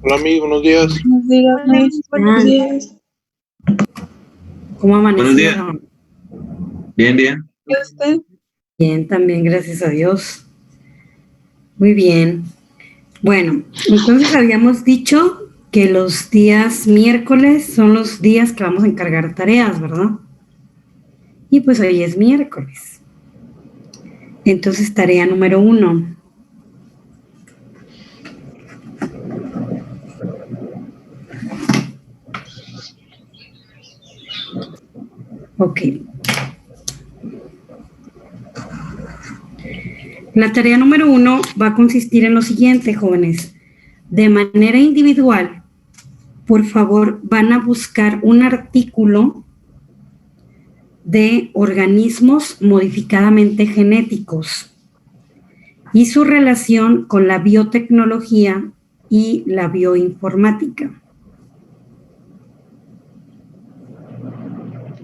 Hola, amigo, buenos días. Buenos días, Miss. Buenos días. ¿Cómo amanecieron? Buenos días. Bien, bien. ¿Y usted? Bien, también, gracias a Dios. Muy bien. Bueno, entonces habíamos dicho que los días miércoles son los días que vamos a encargar tareas, ¿verdad? Y pues hoy es miércoles. Entonces, tarea número 1. Ok. La tarea número 1 va a consistir en lo siguiente, jóvenes. De manera individual, por favor, van a buscar un artículo de organismos modificadamente genéticos y su relación con la biotecnología y la bioinformática.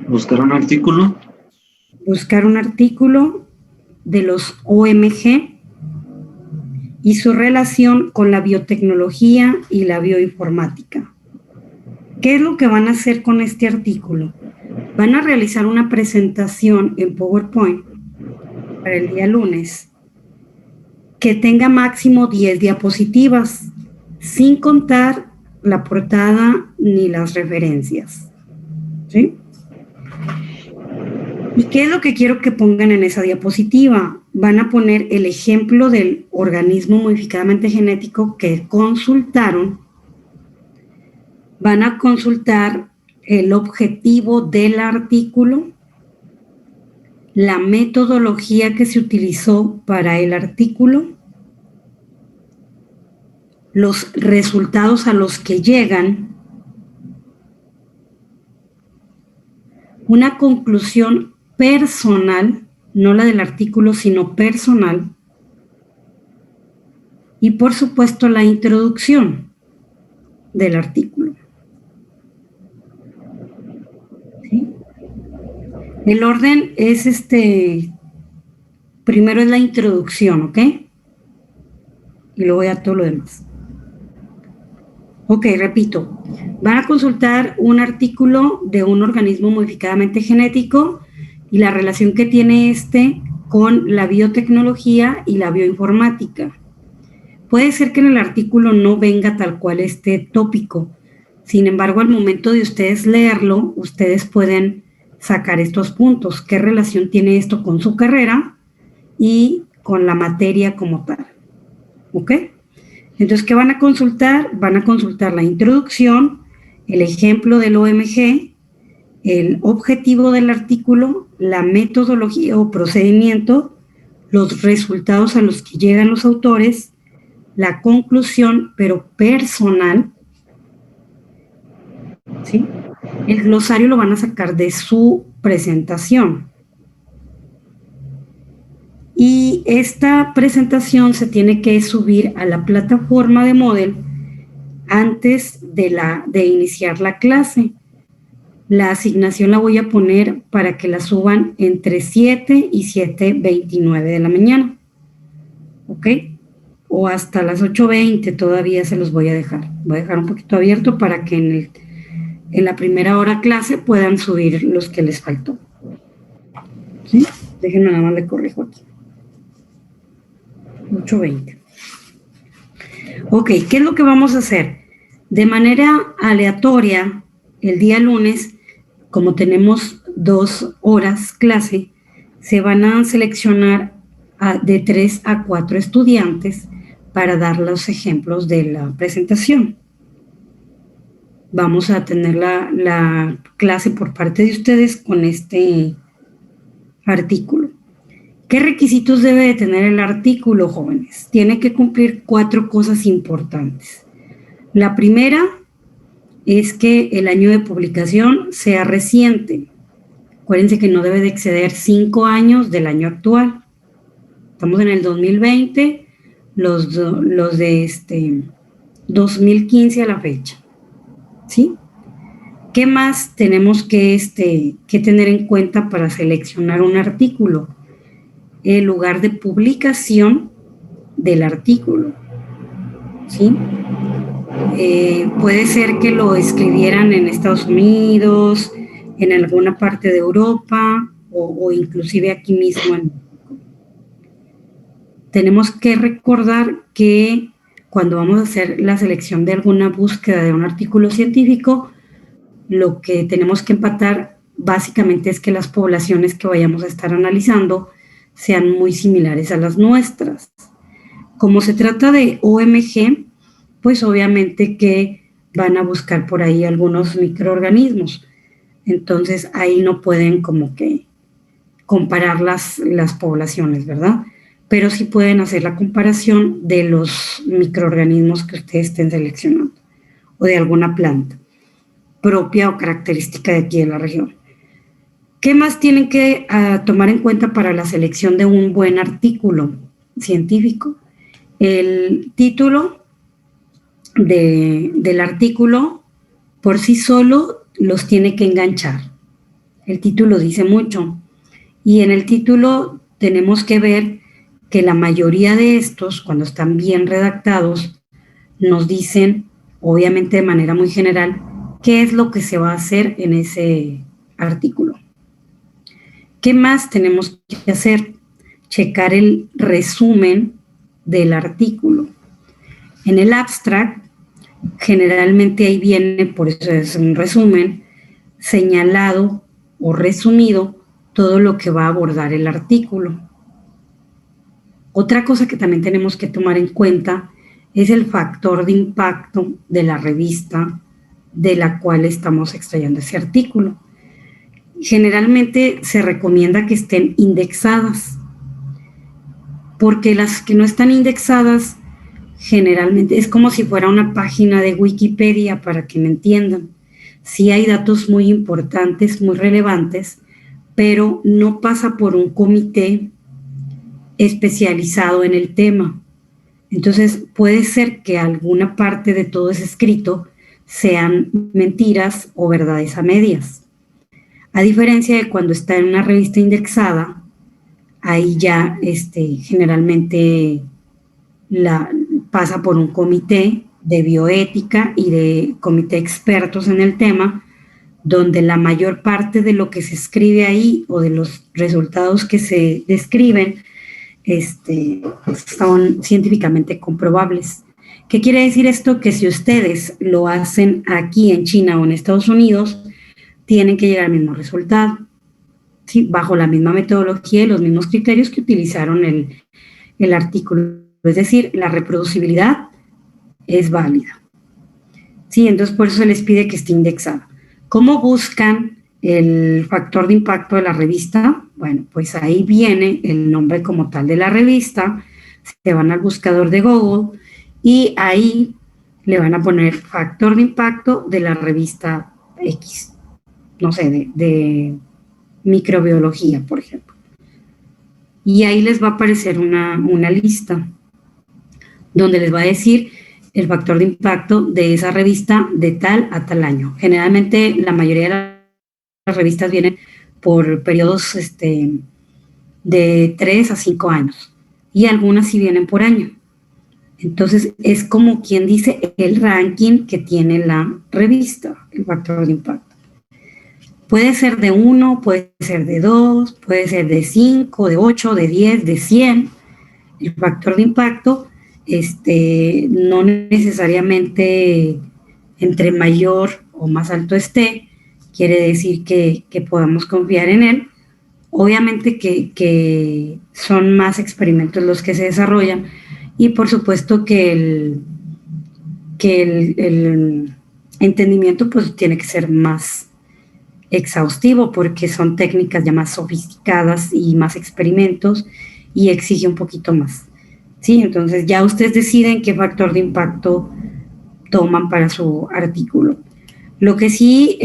Buscar un artículo. Buscar un artículo de los OMG y su relación con la biotecnología y la bioinformática. ¿Qué es lo que van a hacer con este artículo? Van a realizar una presentación en PowerPoint para el día lunes que tenga máximo 10 diapositivas, sin contar la portada ni las referencias. ¿Sí? ¿Y qué es lo que quiero que pongan en esa diapositiva? Van a poner el ejemplo del organismo modificadamente genético que consultaron. Van a consultar el objetivo del artículo, la metodología que se utilizó para el artículo, los resultados a los que llegan, una conclusión personal, no la del artículo, sino personal, y por supuesto la introducción del artículo. ¿Sí? El orden es primero es la introducción, ¿ok? Y luego ya todo lo demás. Ok, repito, van a consultar un artículo de un organismo modificadamente genético y la relación que tiene con la biotecnología y la bioinformática. Puede ser que en el artículo no venga tal cual este tópico, sin embargo, al momento de ustedes leerlo, ustedes pueden sacar estos puntos. ¿Qué relación tiene esto con su carrera y con la materia como tal? ¿Ok? Entonces, ¿qué van a consultar? Van a consultar la introducción, el ejemplo del OMG, el objetivo del artículo, la metodología o procedimiento, los resultados a los que llegan los autores, la conclusión, pero personal, ¿sí? El glosario lo van a sacar de su presentación. Y esta presentación se tiene que subir a la plataforma de Moodle antes de iniciar la clase. La asignación la voy a poner para que la suban entre 7 y 7:29 de la mañana. ¿Ok? O hasta las 8:20 todavía se los voy a dejar. Voy a dejar un poquito abierto para que en la primera hora clase puedan subir los que les faltó. ¿Sí? Déjenme nada más le corrijo aquí. 8:20. Ok, ¿qué es lo que vamos a hacer? De manera aleatoria, el día lunes, como tenemos 2 horas clase, se van a seleccionar de 3 a 4 estudiantes para dar los ejemplos de la presentación. Vamos a tener la clase por parte de ustedes con este artículo. ¿Qué requisitos debe de tener el artículo, jóvenes? Tiene que cumplir 4 cosas importantes. La primera es que el año de publicación sea reciente. Acuérdense que no debe de exceder 5 años del año actual. Estamos en el 2020, los de 2015 a la fecha. ¿Sí? ¿Qué más tenemos que tener en cuenta para seleccionar un artículo? el lugar de publicación del artículo, ¿sí? Puede ser que lo escribieran en Estados Unidos, en alguna parte de Europa o inclusive aquí mismo en México. Tenemos que recordar que cuando vamos a hacer la selección de alguna búsqueda de un artículo científico, lo que tenemos que empatar básicamente es que las poblaciones que vayamos a estar analizando sean muy similares a las nuestras. Como se trata de OMG, pues obviamente que van a buscar por ahí algunos microorganismos. Entonces ahí no pueden como que comparar las poblaciones, ¿verdad? Pero sí pueden hacer la comparación de los microorganismos que ustedes estén seleccionando o de alguna planta propia o característica de aquí de la región. ¿Qué más tienen que tomar en cuenta para la selección de un buen artículo científico? El título del artículo por sí solo los tiene que enganchar. El título dice mucho. Y en el título tenemos que ver que la mayoría de estos, cuando están bien redactados, nos dicen, obviamente de manera muy general, qué es lo que se va a hacer en ese artículo. ¿Qué más tenemos que hacer? Checar el resumen del artículo. En el abstract, generalmente ahí viene, por eso es un resumen, señalado o resumido todo lo que va a abordar el artículo. Otra cosa que también tenemos que tomar en cuenta es el factor de impacto de la revista de la cual estamos extrayendo ese artículo. Generalmente se recomienda que estén indexadas, porque las que no están indexadas generalmente es como si fuera una página de Wikipedia, para que me entiendan. Sí hay datos muy importantes, muy relevantes, pero no pasa por un comité especializado en el tema. Entonces puede ser que alguna parte de todo ese escrito sean mentiras o verdades a medias. A diferencia de cuando está en una revista indexada, ahí ya generalmente pasa por un comité de bioética y de comité expertos en el tema, donde la mayor parte de lo que se escribe ahí o de los resultados que se describen son científicamente comprobables. ¿Qué quiere decir esto? Que si ustedes lo hacen aquí en China o en Estados Unidos, tienen que llegar al mismo resultado, ¿sí? Bajo la misma metodología y los mismos criterios que utilizaron el artículo. Es decir, la reproducibilidad es válida. Sí, entonces por eso se les pide que esté indexada. ¿Cómo buscan el factor de impacto de la revista? Bueno, pues ahí viene el nombre como tal de la revista, se van al buscador de Google y ahí le van a poner factor de impacto de la revista X, no sé, de microbiología, por ejemplo. Y ahí les va a aparecer una lista donde les va a decir el factor de impacto de esa revista de tal a tal año. Generalmente la mayoría de las revistas vienen por periodos de 3 a 5 años y algunas sí vienen por año. Entonces es como quien dice el ranking que tiene la revista, el factor de impacto. Puede ser de 1, puede ser de 2, puede ser de 5, de 8, de 10, de 100. El factor de impacto no necesariamente entre mayor o más alto esté, quiere decir que podamos confiar en él. Obviamente que son más experimentos los que se desarrollan y por supuesto que el entendimiento pues tiene que ser más exhaustivo porque son técnicas ya más sofisticadas y más experimentos y exige un poquito más. Sí, entonces ya ustedes deciden qué factor de impacto toman para su artículo. Lo que sí,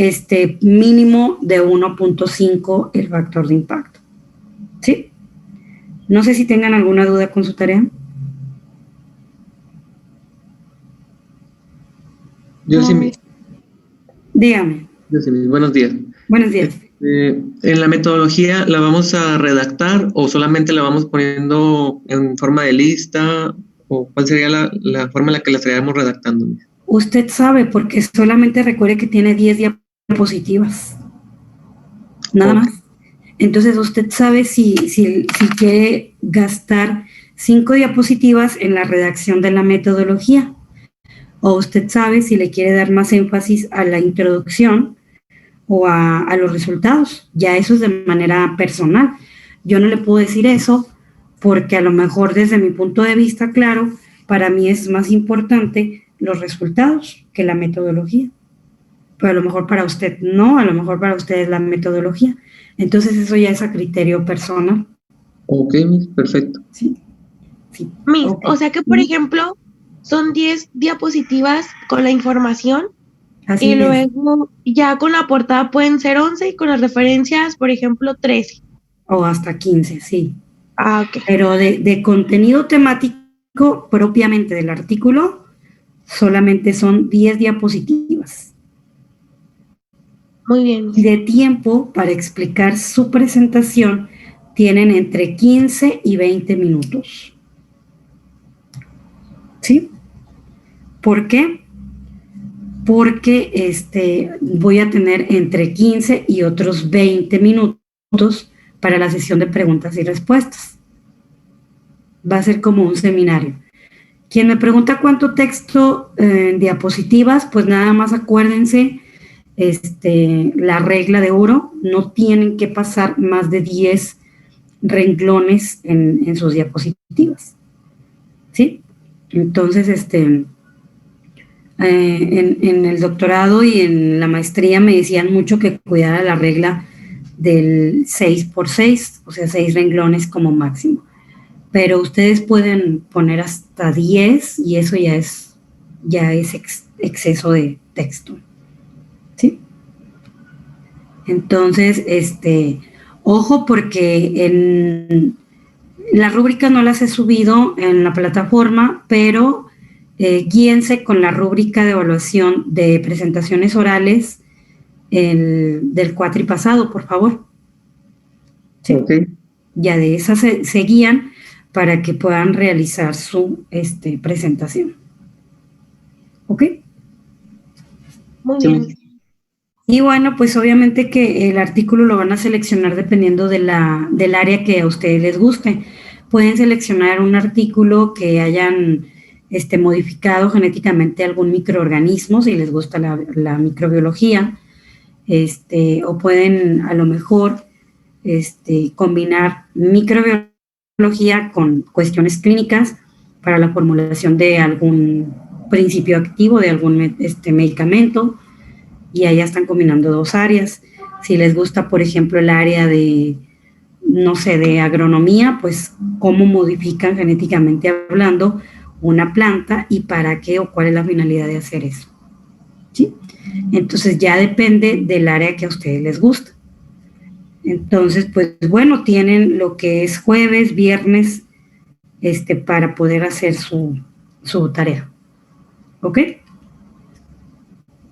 mínimo de 1.5 el factor de impacto. ¿Sí? No sé si tengan alguna duda con su tarea. Yo sí, No, Dígame. buenos días. Buenos días. En la metodología, ¿la vamos a redactar o solamente la vamos poniendo en forma de lista? ¿O cuál sería la forma en la que la estaríamos redactando? Usted sabe, porque solamente recuerde que tiene 10 diapositivas. Nada Ok. más. Entonces usted sabe si quiere gastar 5 diapositivas en la redacción de la metodología, o usted sabe si le quiere dar más énfasis a la introducción o a los resultados. Ya eso es de manera personal. Yo no le puedo decir eso porque a lo mejor desde mi punto de vista, claro, para mí es más importante los resultados que la metodología. Pero a lo mejor para usted no, a lo mejor para usted es la metodología. Entonces eso ya es a criterio personal. Ok, perfecto. Sí, sí. Miss, Ok. o sea que, por ejemplo, son 10 diapositivas con la información Así y es. luego ya con la portada pueden ser 11 y con las referencias, por ejemplo, 13. O hasta 15, sí. Ah, ok. Pero de contenido temático propiamente del artículo, solamente son 10 diapositivas. Muy bien, Y Miss. de tiempo para explicar su presentación tienen entre 15 y 20 minutos. ¿Sí? ¿Por qué? Porque voy a tener entre 15 y otros 20 minutos para la sesión de preguntas y respuestas. Va a ser como un seminario. Quien me pregunta cuánto texto en diapositivas, pues nada más acuérdense la regla de oro, no tienen que pasar más de 10 renglones en sus diapositivas. ¿Sí? Entonces, en el doctorado y en la maestría me decían mucho que cuidara la regla del 6x6, o sea, 6 renglones como máximo. Pero ustedes pueden poner hasta 10 y eso ya es exceso de texto. ¿Sí? Entonces, ojo porque en las rúbricas no las he subido en la plataforma, pero guíense con la rúbrica de evaluación de presentaciones orales del cuatri pasado, por favor. ¿Sí? Ok. Ya de esas se guían para que puedan realizar su presentación. ¿Ok? Muy Sí, bien, Miss. Miss. Y bueno, pues obviamente que el artículo lo van a seleccionar dependiendo del área que a ustedes les guste. Pueden seleccionar un artículo que hayan modificado genéticamente algún microorganismo, si les gusta la microbiología, o pueden a lo mejor combinar microbiología con cuestiones clínicas para la formulación de algún principio activo, de algún medicamento, y allá están combinando dos áreas. Si les gusta, por ejemplo, el área de, no sé, de agronomía, pues cómo modifican genéticamente hablando una planta y para qué o cuál es la finalidad de hacer eso. ¿Sí? Entonces ya depende del área que a ustedes les gusta. Entonces, pues bueno, tienen lo que es jueves, viernes, para poder hacer su tarea. ¿Ok?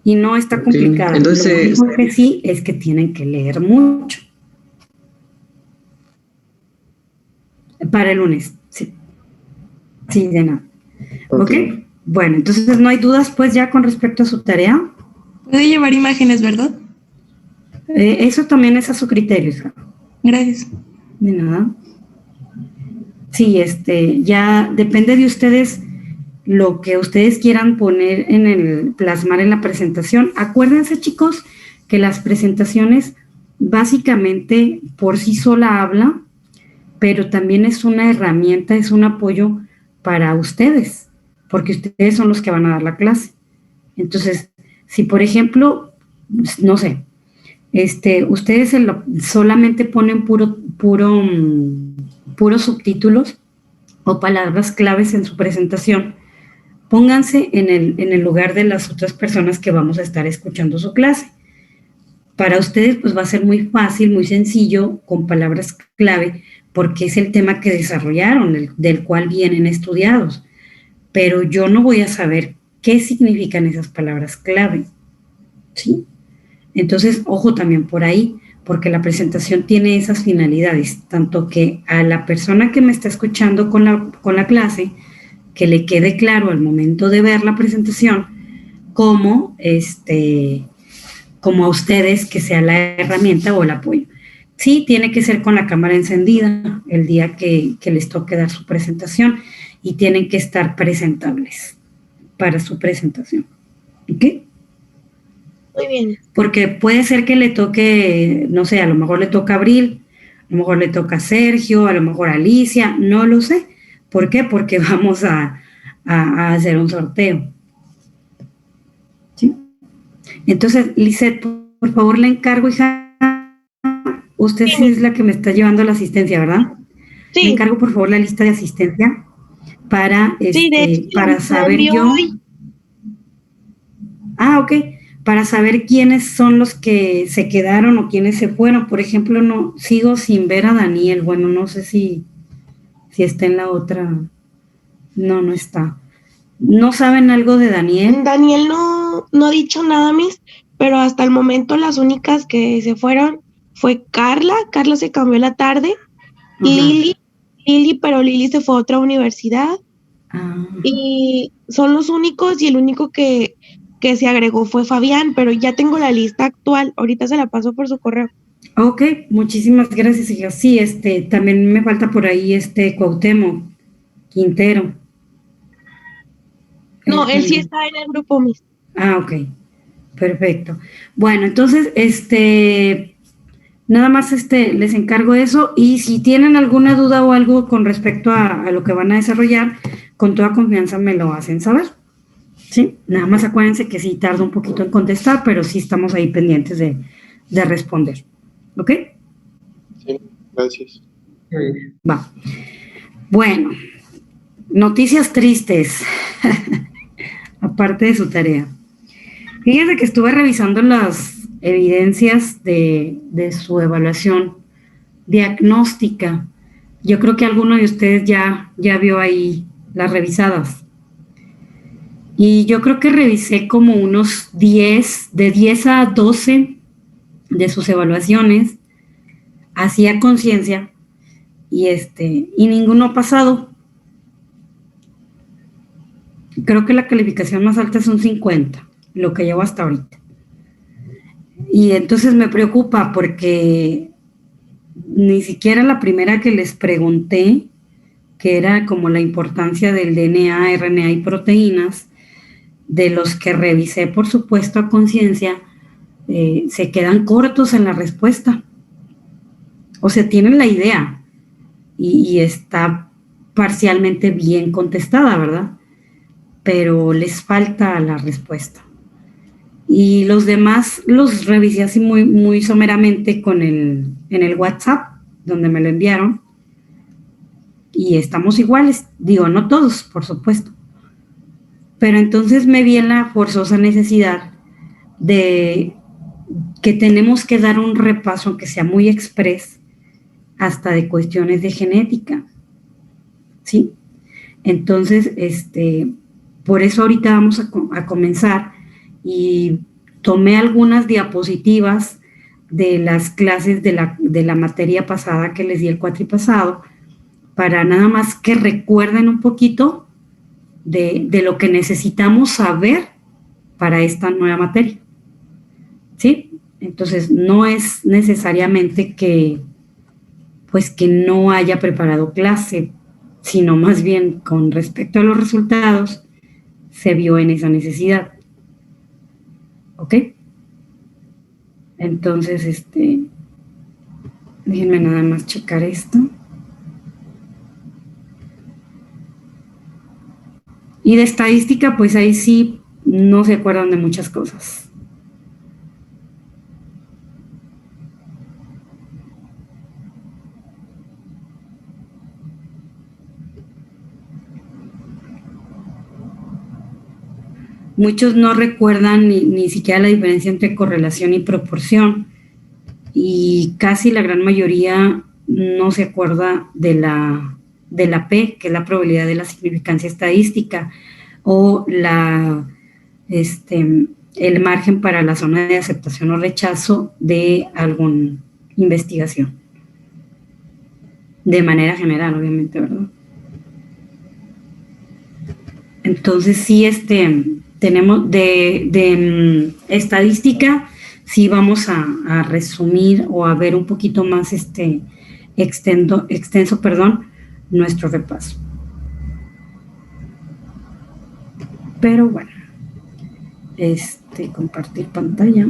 Y no está Ok. complicada. Lo Entonces, único que sí es que tienen que leer mucho. Para el lunes, sí. Sí, de nada. ok. ¿Ok? Bueno, entonces no hay dudas pues ya con respecto a su tarea. Puede llevar imágenes, ¿verdad? Eso también es a su criterio, hija. Gracias. De nada. Sí, ya depende de ustedes lo que ustedes quieran poner plasmar en la presentación. Acuérdense, chicos, que las presentaciones básicamente por sí sola habla, pero también es una herramienta, es un apoyo para ustedes, porque ustedes son los que van a dar la clase. Entonces, si por ejemplo, no sé, ustedes solamente ponen puros subtítulos o palabras claves en su presentación, pónganse en el lugar de las otras personas que vamos a estar escuchando su clase. Para ustedes pues va a ser muy fácil, muy sencillo, con palabras clave, porque es el tema que desarrollaron, del cual vienen estudiados. Pero yo no voy a saber qué significan esas palabras clave, ¿sí? Entonces, ojo también por ahí, porque la presentación tiene esas finalidades, tanto que a la persona que me está escuchando con la clase, que le quede claro al momento de ver la presentación, como a ustedes que sea la herramienta o el apoyo. Sí, tiene que ser con la cámara encendida el día que les toque dar su presentación y tienen que estar presentables para su presentación. ¿Ok? Muy bien. Porque puede ser que le toque, no sé, a lo mejor le toca a Abril, a lo mejor le toca a Sergio, a lo mejor a Alicia, no lo sé. ¿Por qué? Porque vamos a hacer un sorteo. ¿Sí? Entonces, Lisette, por favor, le encargo, hija, usted sí es la que me está llevando la asistencia, ¿verdad? Sí. Le encargo, por favor, la lista de asistencia para, Sí, de hecho, para saber yo. hoy. Ah, ok. Para saber quiénes son los que se quedaron o quiénes se fueron. Por ejemplo, no sigo sin ver a Daniel. Bueno, no sé si está en la otra. No está. ¿No saben algo de Daniel? Daniel no ha dicho nada, Miss, pero hasta el momento las únicas que se fueron fue Carla. Carla se cambió la tarde. Ajá. Lili, pero Lili se fue a otra universidad. Ah, Y son los únicos, y el único que se agregó fue Fabián, pero ya tengo la lista actual. Ahorita se la paso por su correo. ok, muchísimas gracias, hija. Sí, también me falta por ahí Cuauhtémoc Quintero. No, él sí está en el grupo, Miss. Ah, ok, perfecto. Bueno, entonces, nada más les encargo eso, y si tienen alguna duda o algo con respecto a lo que van a desarrollar, con toda confianza me lo hacen saber. Sí, nada más acuérdense que sí tarda un poquito en contestar, pero sí estamos ahí pendientes de responder. ¿Ok? Sí, gracias. Va. Bueno, noticias tristes, aparte de su tarea. Fíjense que estuve revisando las evidencias de su evaluación diagnóstica. Yo creo que alguno de ustedes ya vio ahí las revisadas. Y yo creo que revisé como unos 10, de 10 a 12 de sus evaluaciones, hacía conciencia, y ninguno ha pasado. Creo que la calificación más alta es un 50, lo que llevo hasta ahorita. Y entonces me preocupa porque ni siquiera la primera que les pregunté, que era como la importancia del DNA, RNA y proteínas, de los que revisé, por supuesto, a conciencia, se quedan cortos en la respuesta. O sea, tienen la idea y está parcialmente bien contestada, ¿verdad? Pero les falta la respuesta. Y los demás los revisé así muy, muy someramente en el WhatsApp, donde me lo enviaron, y estamos iguales. Digo, no todos, por supuesto. Pero entonces me vi en la forzosa necesidad de que tenemos que dar un repaso, aunque sea muy express, hasta de cuestiones de genética, ¿sí? Entonces, por eso ahorita vamos a comenzar, y tomé algunas diapositivas de las clases de la materia pasada que les di el cuatripasado, para nada más que recuerden un poquito de lo que necesitamos saber para esta nueva materia, ¿sí? Entonces, no es necesariamente que no haya preparado clase, sino más bien con respecto a los resultados, se vio en esa necesidad. ¿Ok? Entonces, déjenme nada más checar esto. Y de estadística, pues ahí sí no se acuerdan de muchas cosas. Muchos no recuerdan ni siquiera la diferencia entre correlación y proporción, y casi la gran mayoría no se acuerda de la P, que es la probabilidad de la significancia estadística, o el margen para la zona de aceptación o rechazo de algún investigación. De manera general, obviamente, ¿verdad? Entonces, sí, tenemos de estadística, sí vamos a resumir o a ver un poquito más extenso, nuestro repaso. Pero bueno, compartir pantalla.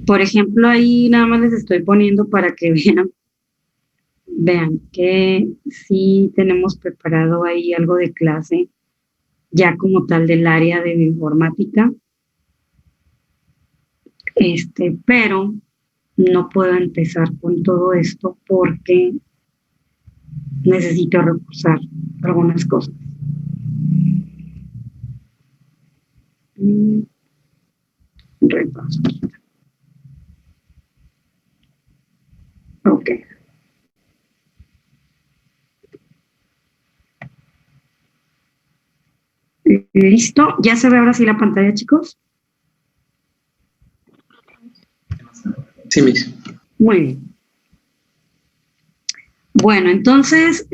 Por ejemplo, ahí nada más les estoy poniendo para que vean que sí tenemos preparado ahí algo de clase, ya como tal del área de bioinformática, pero no puedo empezar con todo esto porque necesito reforzar algunas cosas. Repaso. Ok. ¿Listo? ¿Ya se ve ahora sí la pantalla, chicos? Sí, Miss. Muy bien. Bueno, entonces,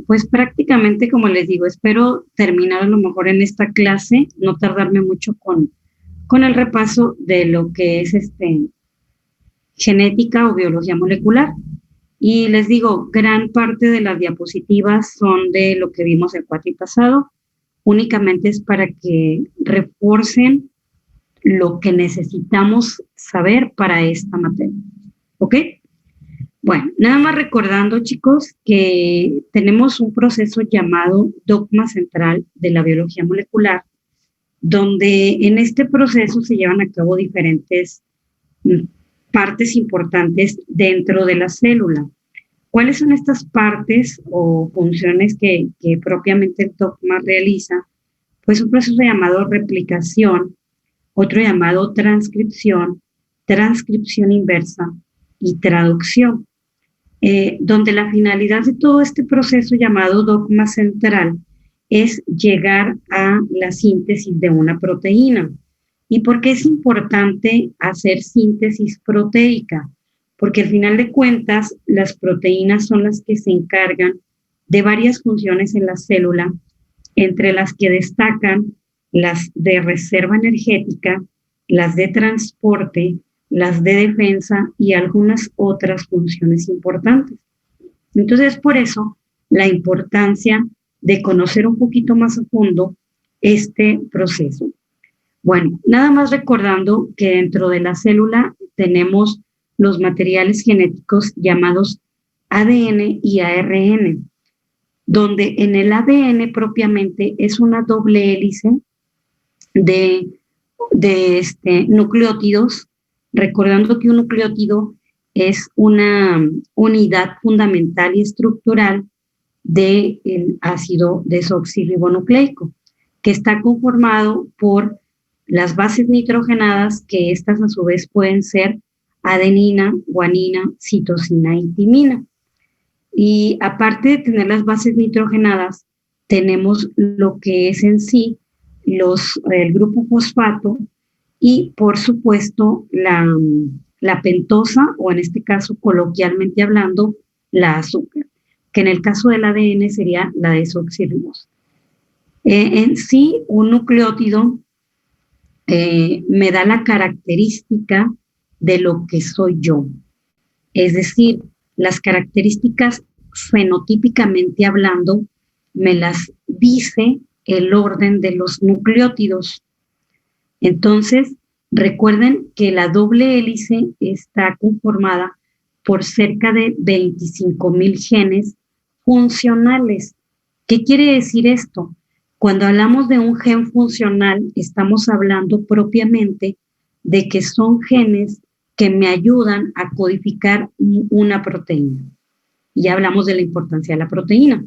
pues prácticamente, como les digo, espero terminar a lo mejor en esta clase, no tardarme mucho con el repaso de lo que es genética o biología molecular. Y les digo, gran parte de las diapositivas son de lo que vimos el cuatri pasado, únicamente es para que refuercen lo que necesitamos saber para esta materia. ¿Ok? Bueno, nada más recordando, chicos, que tenemos un proceso llamado dogma central de la biología molecular, donde en este proceso se llevan a cabo diferentes partes importantes dentro de la célula. ¿Cuáles son estas partes o funciones que propiamente el dogma realiza? Pues un proceso llamado replicación, otro llamado transcripción, transcripción inversa y traducción, donde la finalidad de todo este proceso llamado dogma central es llegar a la síntesis de una proteína. ¿Y por qué es importante hacer síntesis proteica? Porque al final de cuentas, las proteínas son las que se encargan de varias funciones en la célula, entre las que destacan las de reserva energética, las de transporte, las de defensa y algunas otras funciones importantes. Entonces, por eso, la importancia de conocer un poquito más a fondo este proceso. Bueno, nada más recordando que dentro de la célula tenemos los materiales genéticos llamados ADN y ARN, donde en el ADN propiamente es una doble hélice de nucleótidos, recordando que un nucleótido es una unidad fundamental y estructural del ácido desoxirribonucleico, que está conformado por las bases nitrogenadas, que estas a su vez pueden ser adenina, guanina, citosina y timina. Y aparte de tener las bases nitrogenadas, tenemos lo que es en sí el grupo fosfato y, por supuesto, la pentosa, o en este caso, coloquialmente hablando, la azúcar, que en el caso del ADN sería la desoxirribosa. En sí, un nucleótido me da la característica de lo que soy yo. Es decir, las características fenotípicamente hablando me las dice el orden de los nucleótidos. Entonces, recuerden que la doble hélice está conformada por cerca de 25,000 genes funcionales. ¿Qué quiere decir esto? Cuando hablamos de un gen funcional, estamos hablando propiamente de que son genes que me ayudan a codificar una proteína. Y ya hablamos de la importancia de la proteína.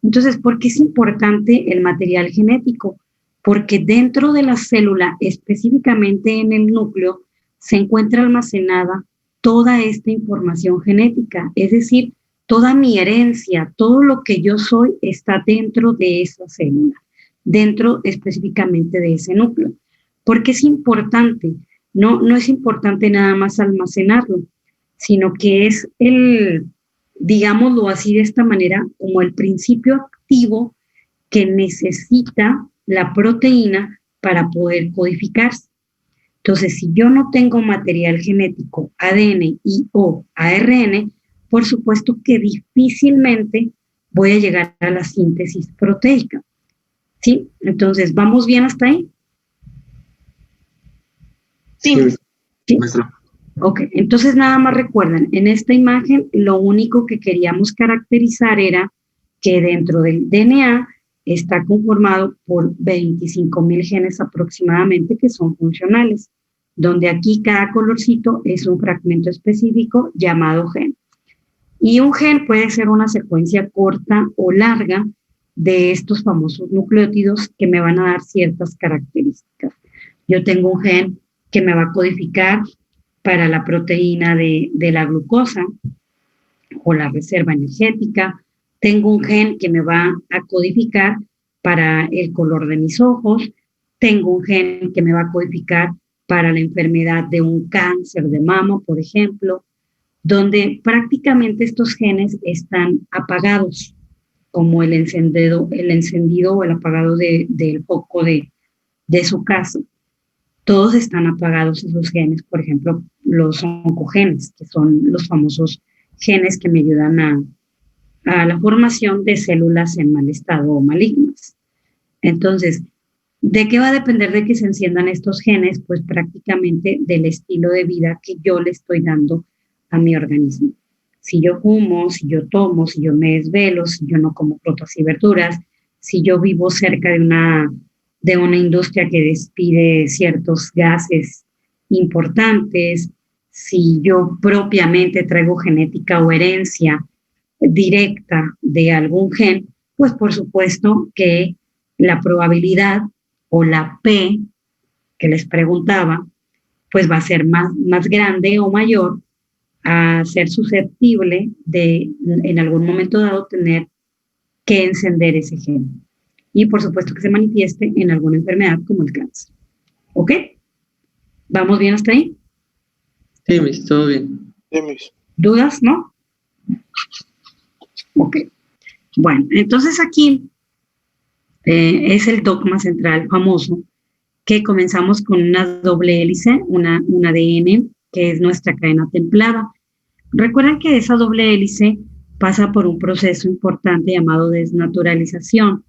Entonces, ¿por qué es importante el material genético? Porque dentro de la célula, específicamente en el núcleo, se encuentra almacenada toda esta información genética, es decir, toda mi herencia, todo lo que yo soy está dentro de esa célula, dentro específicamente de ese núcleo. Porque es importante, no es importante nada más almacenarlo, sino que es digámoslo así de esta manera, como el principio activo que necesita la proteína para poder codificarse. Entonces, si yo no tengo material genético, ADN y o ARN, por supuesto que difícilmente voy a llegar a la síntesis proteica. ¿Sí? Entonces, ¿vamos bien hasta ahí? Sí. ¿Sí? Ok, entonces nada más recuerden, en esta imagen lo único que queríamos caracterizar era que dentro del DNA está conformado por 25,000 genes aproximadamente que son funcionales, donde aquí cada colorcito es un fragmento específico llamado gen. Y un gen puede ser una secuencia corta o larga de estos famosos nucleótidos que me van a dar ciertas características. Yo tengo un gen que me va a codificar para la proteína de la glucosa o la reserva energética. Tengo un gen que me va a codificar para el color de mis ojos. Tengo un gen que me va a codificar para la enfermedad de un cáncer de mama, por ejemplo, donde prácticamente estos genes están apagados, como el encendido o el apagado del foco de su casa. Todos están apagados esos genes, por ejemplo, los oncogenes, que son los famosos genes que me ayudan a la formación de células en mal estado o malignas. Entonces, ¿de qué va a depender de que se enciendan estos genes? Pues prácticamente del estilo de vida que yo le estoy dando a mi organismo. Si yo fumo, si yo tomo, si yo me desvelo, si yo no como frutas y verduras, si yo vivo cerca de una industria que despide ciertos gases importantes, si yo propiamente traigo genética o herencia directa de algún gen, pues por supuesto que la probabilidad o la P que les preguntaba, pues va a ser más grande o mayor a ser susceptible de en algún momento dado tener que encender ese gen. Y por supuesto que se manifieste en alguna enfermedad como el cáncer. ¿Ok? ¿Vamos bien hasta ahí? Sí, Miss, todo bien. Sí, Miss. ¿Dudas, no? Ok. Bueno, entonces aquí es el dogma central famoso que comenzamos con una doble hélice, un ADN, que es nuestra cadena templada. Recuerden que esa doble hélice pasa por un proceso importante llamado desnaturalización,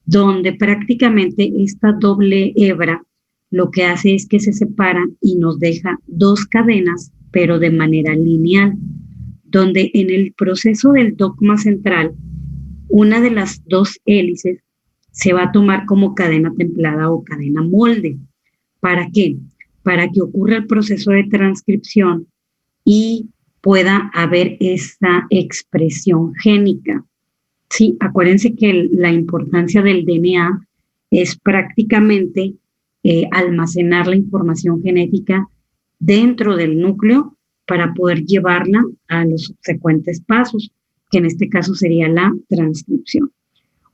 donde prácticamente esta doble hebra lo que hace es que se separa y nos deja dos cadenas, pero de manera lineal, donde en el proceso del dogma central, una de las dos hélices se va a tomar como cadena templada o cadena molde. ¿Para qué? Para que ocurra el proceso de transcripción y pueda haber esa expresión génica. Sí, acuérdense que la importancia del DNA es prácticamente almacenar la información genética dentro del núcleo para poder llevarla a los subsecuentes pasos, que en este caso sería la transcripción.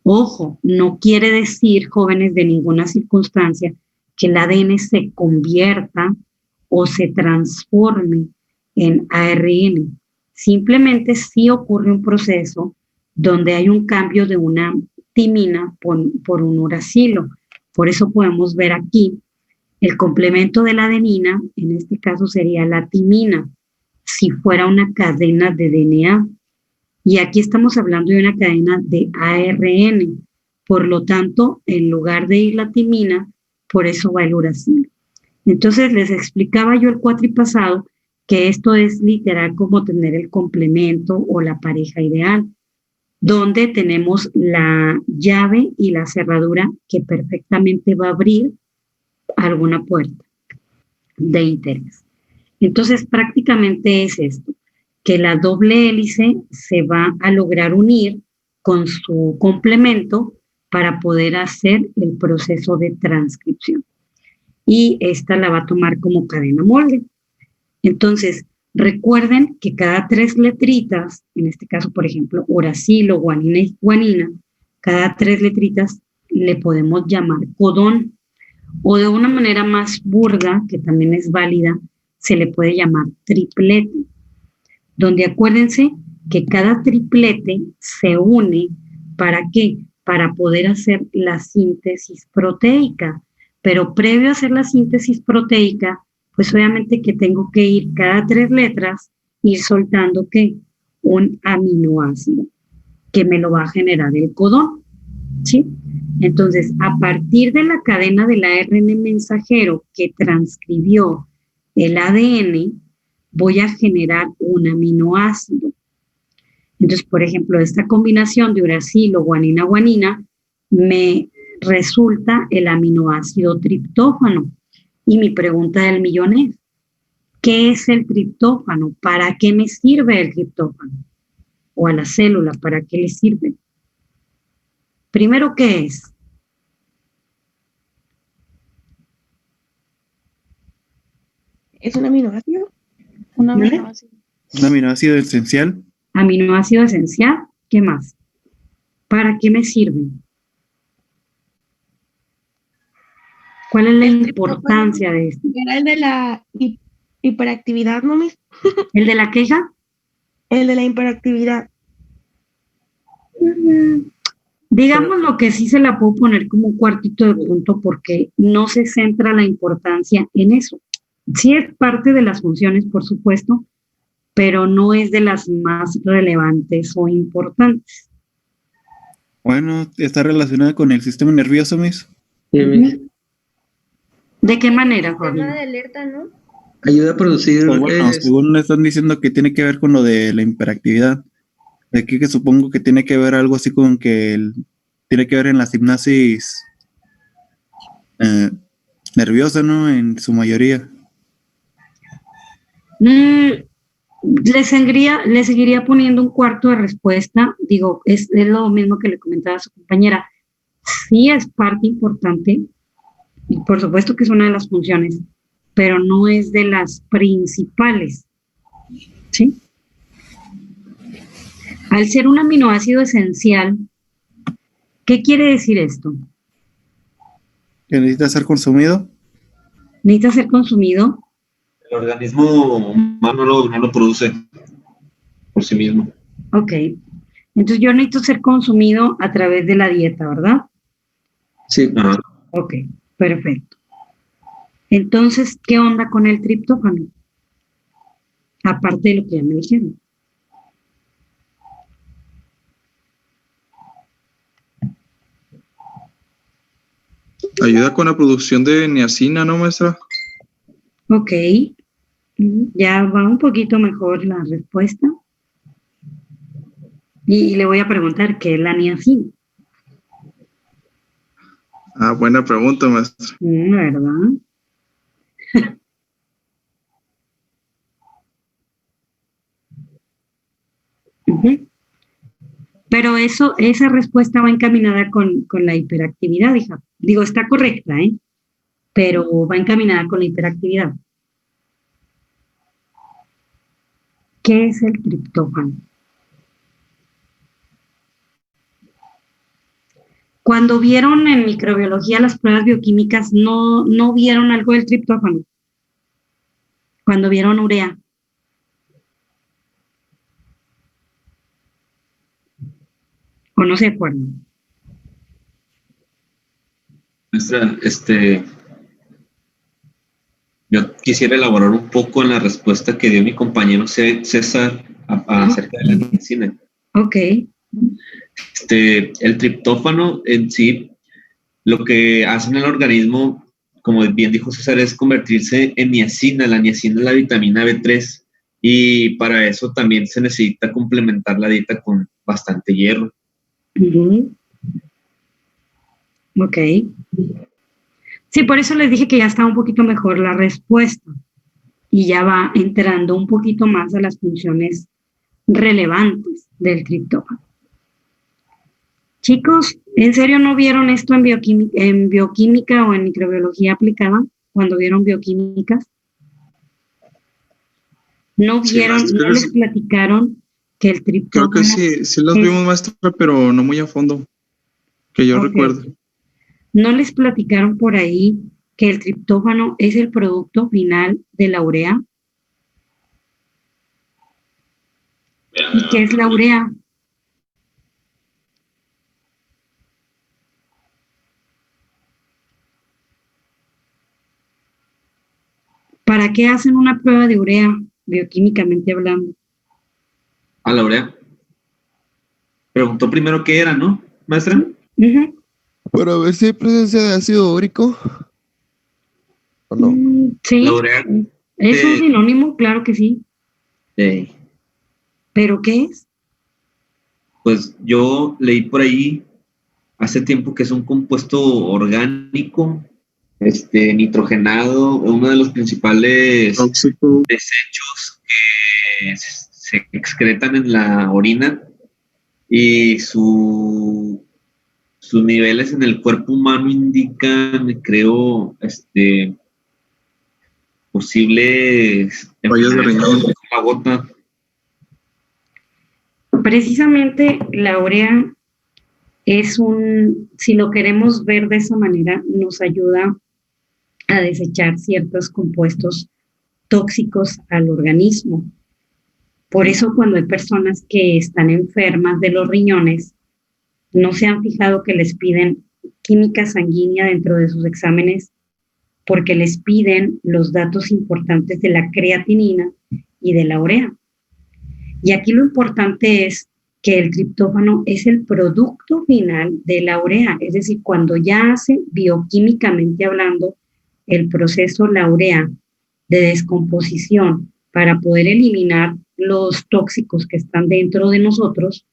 Ojo, no quiere decir, jóvenes, de ninguna circunstancia que el ADN se convierta o se transforme en ARN. Simplemente sí ocurre un proceso donde hay un cambio de una timina por un uracilo. Por eso podemos ver aquí el complemento de la adenina, en este caso sería la timina, si fuera una cadena de DNA. Y aquí estamos hablando de una cadena de ARN. Por lo tanto, en lugar de ir la timina, por eso va el uracilo. Entonces, les explicaba yo el cuatripasado que esto es literal como tener el complemento o la pareja ideal, donde tenemos la llave y la cerradura que perfectamente va a abrir alguna puerta de interés. Entonces, prácticamente es esto, que la doble hélice se va a lograr unir con su complemento para poder hacer el proceso de transcripción. Y esta la va a tomar como cadena molde. Entonces, Recuerden que cada 3 letritas, en este caso, por ejemplo, uracilo, guanina y guanina, cada 3 letritas le podemos llamar codón, o de una manera más burda, que también es válida, se le puede llamar triplete, donde acuérdense que cada triplete se une, ¿para qué? Para poder hacer la síntesis proteica, pero previo a hacer la síntesis proteica, pues obviamente que tengo que ir cada 3 letras, ir soltando ¿qué? Un aminoácido, que me lo va a generar el codón, ¿sí? Entonces, a partir de la cadena del ARN mensajero que transcribió el ADN, voy a generar un aminoácido. Entonces, por ejemplo, esta combinación de uracilo, guanina, guanina, me resulta el aminoácido triptófano. Y mi pregunta del millón es, ¿qué es el triptófano? ¿Para qué me sirve el triptófano? O a la célula, ¿para qué le sirve? Primero, ¿qué es? ¿Es un aminoácido? Un ¿Vale? aminoácido. Un aminoácido esencial. Aminoácido esencial, ¿qué más? ¿Para qué me sirve? ¿Cuál es la El importancia de esto? Era el de la hiperactividad, ¿no, Miss? ¿El de la queja? El de la hiperactividad. Digamos lo que sí se la puedo poner como un cuartito de punto porque no se centra la importancia en eso. Sí es parte de las funciones, por supuesto, pero no es de las más relevantes o importantes. Bueno, está relacionada con el sistema nervioso, Miss. ¿De qué manera, Sistema Fabián? de alerta, ¿no? Ayuda a producir... Pues bueno, según están diciendo que tiene que ver con lo de la hiperactividad. De aquí que supongo que tiene que ver algo así con que tiene que ver en la hipnosis nerviosa, ¿no? En su mayoría. Le seguiría poniendo un cuarto de respuesta. Digo, es lo mismo que le comentaba a su compañera. Sí es parte importante, y por supuesto que es una de las funciones, pero no es de las principales. ¿Sí? Al ser un aminoácido esencial, ¿qué quiere decir esto? Que necesita ser consumido. Necesita ser consumido. El organismo humano no lo produce por sí mismo. Ok. Entonces yo necesito ser consumido a través de la dieta, ¿verdad? Sí. Ajá. Ok, perfecto. Entonces, ¿qué onda con el triptófano? Aparte de lo que ya me dijeron. Ayuda con la producción de niacina, ¿no, maestra? Ok. Ya va un poquito mejor la respuesta. Y le voy a preguntar, ¿qué es la niacina? Ah, buena pregunta, maestra. ¿Verdad? Ujú. Pero esa respuesta va encaminada con la hiperactividad, hija. Digo, está correcta, ¿eh? Pero va encaminada con la hiperactividad. ¿Qué es el triptófano? Cuando vieron en microbiología las pruebas bioquímicas, no vieron algo del triptófano. Cuando vieron urea. ¿O no se acuerdan? Maestra, yo quisiera elaborar un poco en la respuesta que dio mi compañero César acerca de la medicina. Ok. El triptófano en sí, lo que hace en el organismo, como bien dijo César, es convertirse en niacina. La niacina es la vitamina B3 y para eso también se necesita complementar la dieta con bastante hierro. Ok. Sí, por eso les dije que ya estaba un poquito mejor la respuesta y ya va entrando un poquito más a las funciones relevantes del triptófano. Chicos, ¿en serio no vieron esto en bioquímica o en microbiología aplicada cuando vieron bioquímicas? No Sí, vieron, maestra, no les platicaron que el creo que triptófano sí las es, vimos, maestra, pero no muy a fondo, que yo ok, recuerdo. no les platicaron por ahí que el triptófano es el producto final de la urea. ¿Y qué es la urea? ¿Para qué hacen una prueba de urea, bioquímicamente hablando? A la urea. Preguntó primero qué era, ¿no, maestra? Ujú. Para ver si hay presencia de ácido úrico o no. La Sí, urea, es un eh, sinónimo, claro que sí, eh, pero ¿qué es? pues yo leí por ahí hace tiempo que es un compuesto orgánico, nitrogenado, uno de los principales Tóxico. desechos que se excretan en la orina y sus niveles en el cuerpo humano indican, creo, posibles Fallas de enfermedades riñón. como la gota. Precisamente la urea es si lo queremos ver de esa manera, nos ayuda a desechar ciertos compuestos tóxicos al organismo. Por eso cuando hay personas que están enfermas de los riñones, no se han fijado que les piden química sanguínea dentro de sus exámenes porque les piden los datos importantes de la creatinina y de la urea. Y aquí lo importante es que el triptófano es el producto final de la urea, es decir, cuando ya hace bioquímicamente hablando el proceso la urea de descomposición para poder eliminar los tóxicos que están dentro de nosotros,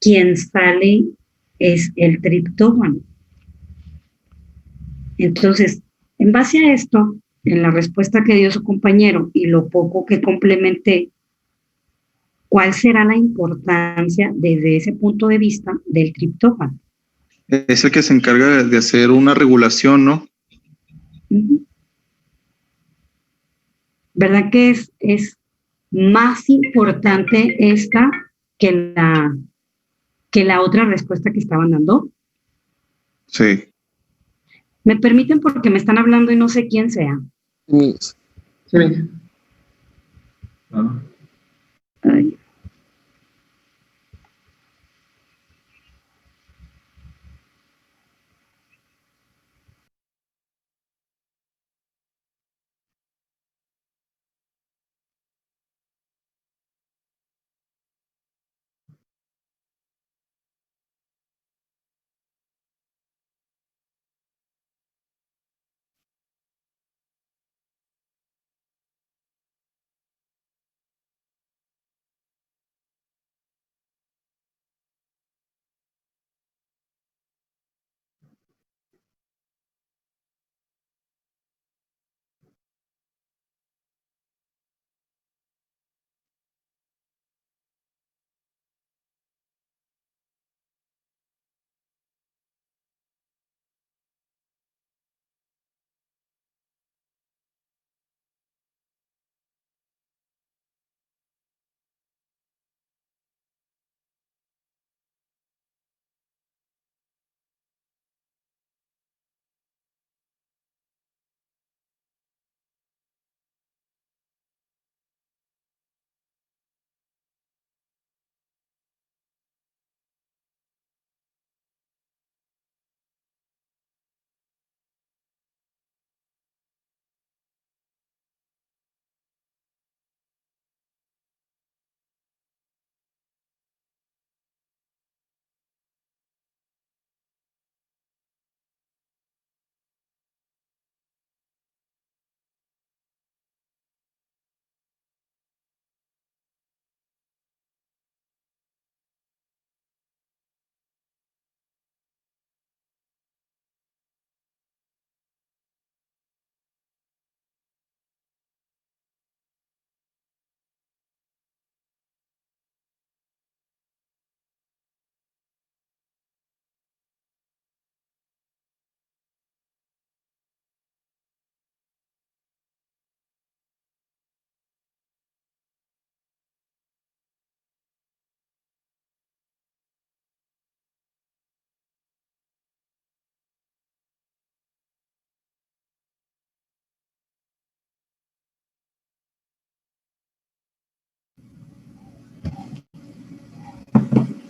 quien sale es el triptófano. Entonces, en base a esto, en la respuesta que dio su compañero y lo poco que complementé, ¿cuál será la importancia desde ese punto de vista del triptófano? Es el que se encarga de hacer una regulación, ¿no? Uh-huh. ¿Verdad que es más importante esta que la otra respuesta que estaban dando? Sí. Me permiten porque me están hablando y no sé quién sea. Mis. Sí. Ah. Ay,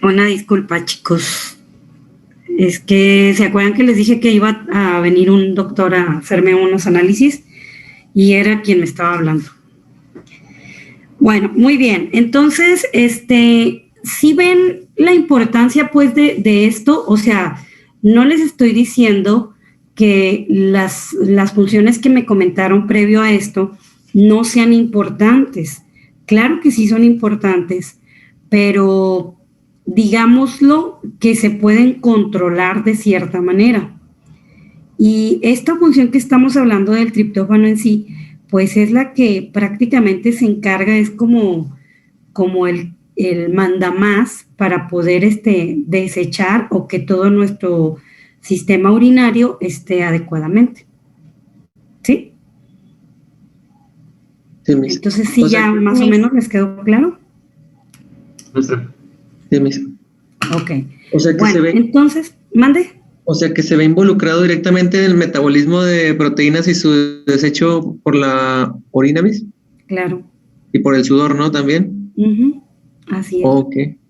Una disculpa, chicos. Es que se acuerdan que les dije que iba a venir un doctor a hacerme unos análisis y era quien me estaba hablando. Bueno, muy bien. Entonces, si ven la importancia pues de esto, o sea, no les estoy diciendo que las funciones que me comentaron previo a esto no sean importantes. Claro que sí son importantes, pero digámoslo que se pueden controlar de cierta manera. Y esta función que estamos hablando del triptófano en sí, pues es la que prácticamente se encarga, es como el mandamás para poder desechar o que todo nuestro sistema urinario esté adecuadamente. ¿Sí? Sí, Miss. Entonces, sí, O sea, ya más o menos les quedó claro. Sí, Miss. Ok. O sea que Bueno, se ve, entonces, mande. o sea que se ve involucrado directamente en el metabolismo de proteínas y su desecho por la orina, Miss, Claro. y por el sudor, ¿no? También. Ujú, así es.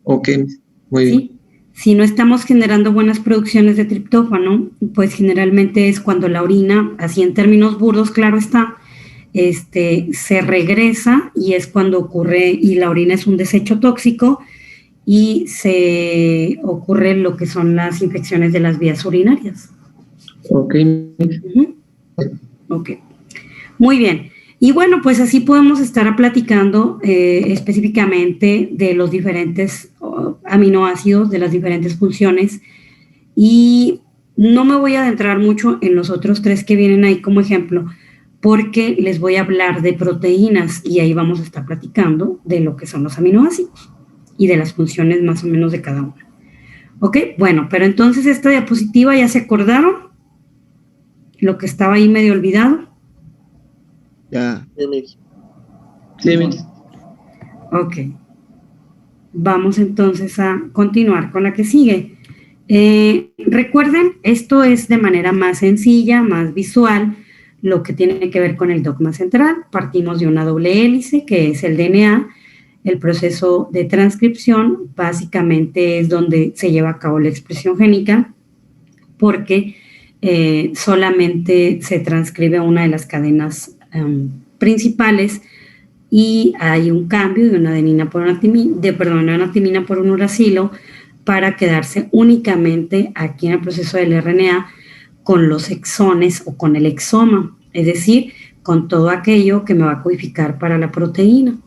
Ok, Miss. Muy bien. Sí. Si no estamos generando buenas producciones de triptófano, pues generalmente es cuando la orina, así en términos burdos, claro está, se regresa y es cuando ocurre, y la orina es un desecho tóxico y se ocurre lo que son las infecciones de las vías urinarias. Ok, Miss. Ujú. Ok. Muy bien. Y bueno, pues así podemos estar platicando específicamente de los diferentes aminoácidos, de las diferentes funciones. Y no me voy a adentrar mucho en los otros tres que vienen ahí como ejemplo, porque les voy a hablar de proteínas y ahí vamos a estar platicando de lo que son los aminoácidos y de las funciones más o menos de cada uno. Ok, bueno, pero entonces esta diapositiva ya se acordaron, lo que estaba ahí medio olvidado. Ya. Sí, Miss. Ok. Vamos entonces a continuar con la que sigue. Recuerden, esto es de manera más sencilla, más visual, lo que tiene que ver con el dogma central. Partimos de una doble hélice, que es el DNA. El proceso de transcripción básicamente es donde se lleva a cabo la expresión génica, porque solamente se transcribe una de las cadenas principales y hay un cambio de una adenina por una una timina por un uracilo para quedarse únicamente aquí en el proceso del RNA con los exones o con el exoma, es decir, con todo aquello que me va a codificar para la proteína.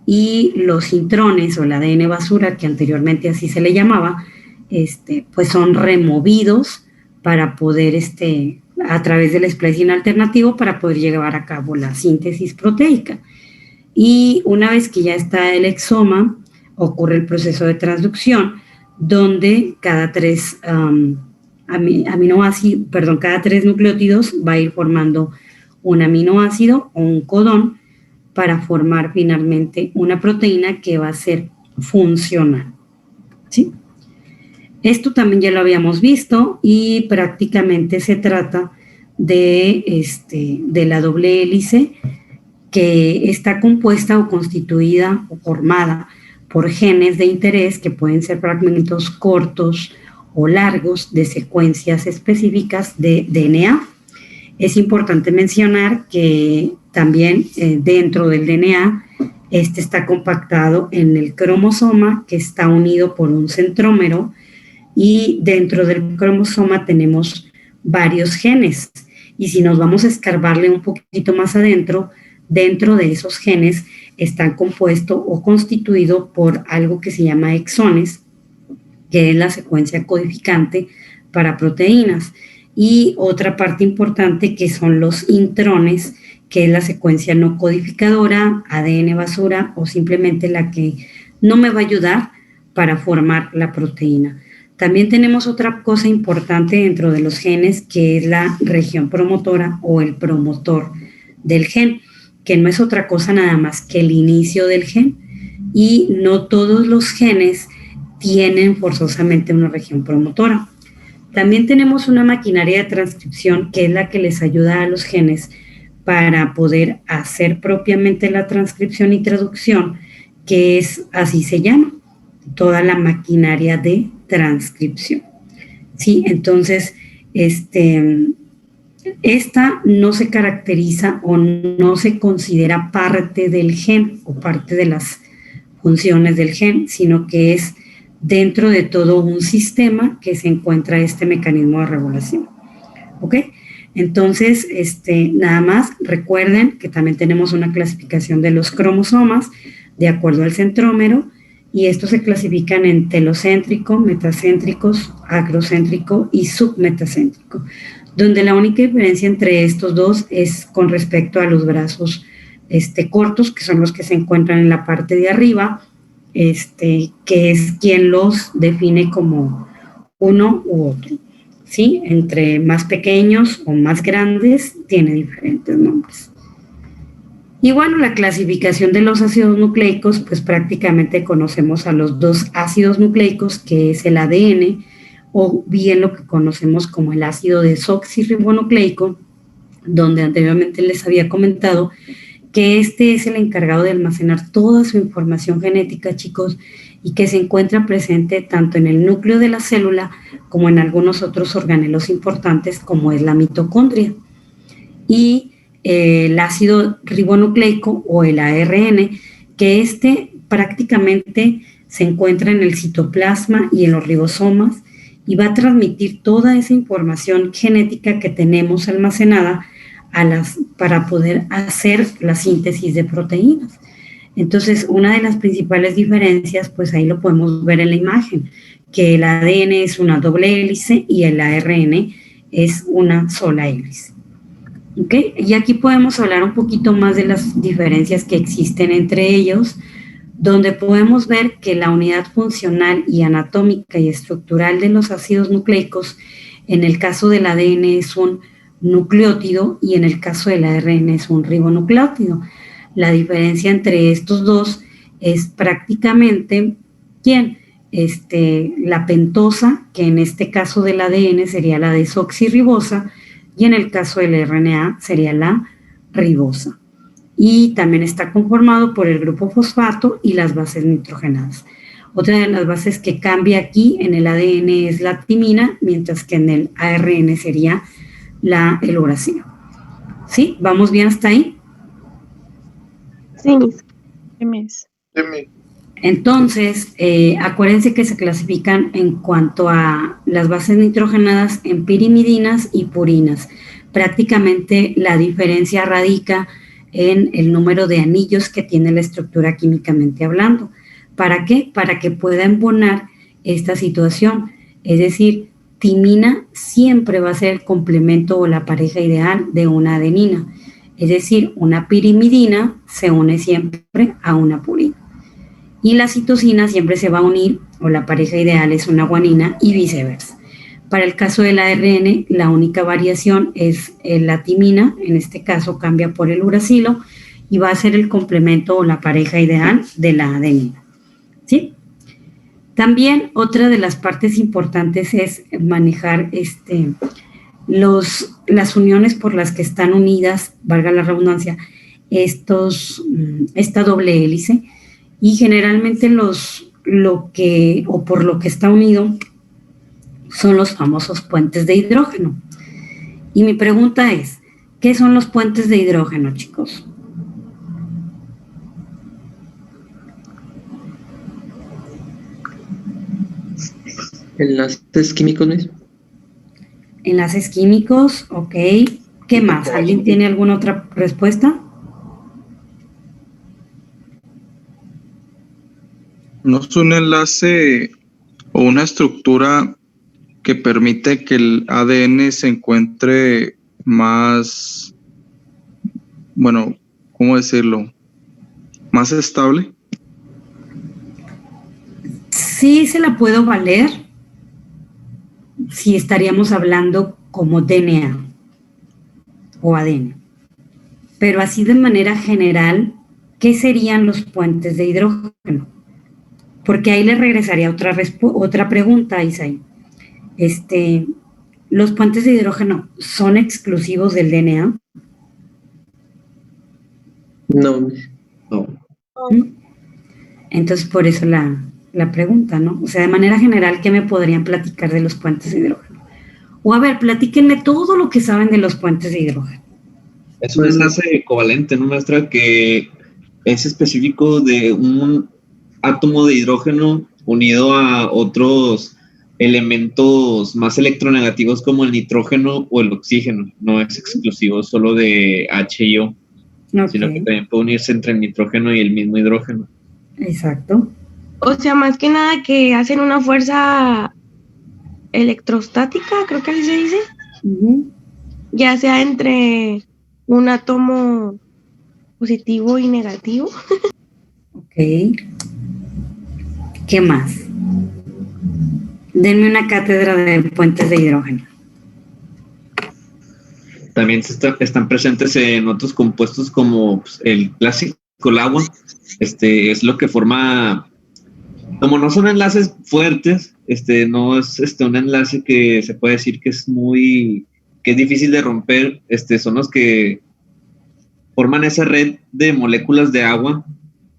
Y los intrones o el ADN basura, que anteriormente así se le llamaba, pues son removidos para poder, a través del splicing alternativo, para poder llevar a cabo la síntesis proteica. Y una vez que ya está el exoma, ocurre el proceso de transducción, donde cada tres cada tres nucleótidos va a ir formando un aminoácido o un codón para formar finalmente una proteína que va a ser funcional. ¿Sí? Esto también ya lo habíamos visto y prácticamente se trata de la doble hélice que está compuesta o constituida o formada por genes de interés que pueden ser fragmentos cortos o largos de secuencias específicas de DNA. Es importante mencionar que también dentro del DNA está compactado en el cromosoma, que está unido por un centrómero, y dentro del cromosoma tenemos varios genes. Y si nos vamos a escarbarle un poquito más adentro, dentro de esos genes están compuestos o constituidos por algo que se llama exones, que es la secuencia codificante para proteínas. Y otra parte importante que son los intrones, que es la secuencia no codificadora, ADN basura o simplemente la que no me va a ayudar para formar la proteína. También tenemos otra cosa importante dentro de los genes, que es la región promotora o el promotor del gen, que no es otra cosa nada más que el inicio del gen, y no todos los genes tienen forzosamente una región promotora. También tenemos una maquinaria de transcripción que es la que les ayuda a los genes para poder hacer propiamente la transcripción y traducción, que es así se llama, toda la maquinaria de transcripción. Sí, entonces, esta no se caracteriza o no se considera parte del gen o parte de las funciones del gen, sino que es dentro de todo un sistema que se encuentra este mecanismo de regulación. ¿Ok? Entonces, nada más recuerden que también tenemos una clasificación de los cromosomas de acuerdo al centrómero, y estos se clasifican en telocéntrico, metacéntricos, agrocéntrico y submetacéntrico, donde la única diferencia entre estos dos es con respecto a los brazos cortos, que son los que se encuentran en la parte de arriba, que es quien los define como uno u otro, ¿sí? Entre más pequeños o más grandes tiene diferentes nombres. Y bueno, la clasificación de los ácidos nucleicos, pues prácticamente conocemos a los dos ácidos nucleicos, que es el ADN, o bien lo que conocemos como el ácido desoxirribonucleico, donde anteriormente les había comentado que este es el encargado de almacenar toda su información genética, chicos, y que se encuentra presente tanto en el núcleo de la célula como en algunos otros organelos importantes, como es la mitocondria. Y el ácido ribonucleico o el ARN, que prácticamente se encuentra en el citoplasma y en los ribosomas y va a transmitir toda esa información genética que tenemos almacenada para poder hacer la síntesis de proteínas. Entonces, una de las principales diferencias, pues ahí lo podemos ver en la imagen, que el ADN es una doble hélice y el ARN es una sola hélice. ¿Ok? Y aquí podemos hablar un poquito más de las diferencias que existen entre ellos, donde podemos ver que la unidad funcional y anatómica y estructural de los ácidos nucleicos, en el caso del ADN es un nucleótido y en el caso del ARN es un ribonucleótido. La diferencia entre estos dos es prácticamente, la pentosa, que en este caso del ADN sería la desoxirribosa, y en el caso del RNA sería la ribosa. Y también está conformado por el grupo fosfato y las bases nitrogenadas. Otra de las bases que cambia aquí en el ADN es la timina, mientras que en el ARN sería el uracilo. ¿Sí? ¿Vamos bien hasta ahí? Sí, Miss. Entonces, acuérdense que se clasifican en cuanto a las bases nitrogenadas en pirimidinas y purinas. Prácticamente la diferencia radica en el número de anillos que tiene la estructura químicamente hablando. ¿Para qué? Para que pueda embonar esta situación. Es decir, timina siempre va a ser el complemento o la pareja ideal de una adenina. Es decir, una pirimidina se une siempre a una purina. Y la citosina siempre se va a unir, o la pareja ideal es una guanina y viceversa. Para el caso del ARN, la única variación es la timina, en este caso cambia por el uracilo y va a ser el complemento o la pareja ideal de la adenina. ¿Sí? También otra de las partes importantes es manejar las uniones por las que están unidas, valga la redundancia, esta doble hélice. Y generalmente por lo que está unido son los famosos puentes de hidrógeno. Y mi pregunta es, ¿qué son los puentes de hidrógeno, chicos? Enlaces químicos, Miss. Enlaces químicos, ok. ¿Qué más? ¿Alguien tiene alguna otra respuesta? ¿No es un enlace o una estructura que permite que el ADN se encuentre más, bueno, ¿cómo decirlo? ¿Más estable? Sí se la puedo valer si estaríamos hablando como DNA o ADN. Pero así de manera general, ¿qué serían los puentes de hidrógeno? Porque ahí le regresaría otra pregunta, Isaí. ¿Los puentes de hidrógeno son exclusivos del DNA? No. Entonces, por eso la la pregunta, ¿no? O sea, de manera general, ¿qué me podrían platicar de los puentes de hidrógeno? O a ver, platíquenme todo lo que saben de los puentes de hidrógeno. Es un enlace covalente, ¿no, maestra? Que es específico de un átomo de hidrógeno unido a otros elementos más electronegativos como el nitrógeno o el oxígeno. No es exclusivo solo de H y O, sino que también puede unirse entre el nitrógeno y el mismo hidrógeno. Exacto. O sea, más que nada que hacen una fuerza electrostática, creo que así se dice, ya sea entre un átomo positivo y negativo. Ok. ¿Qué más? Denme una cátedra de puentes de hidrógeno. También están presentes en otros compuestos como pues, el clásico, el agua. Es lo que forma, como no son enlaces fuertes, no es un enlace que se puede decir que es difícil de romper. Son los que forman esa red de moléculas de agua.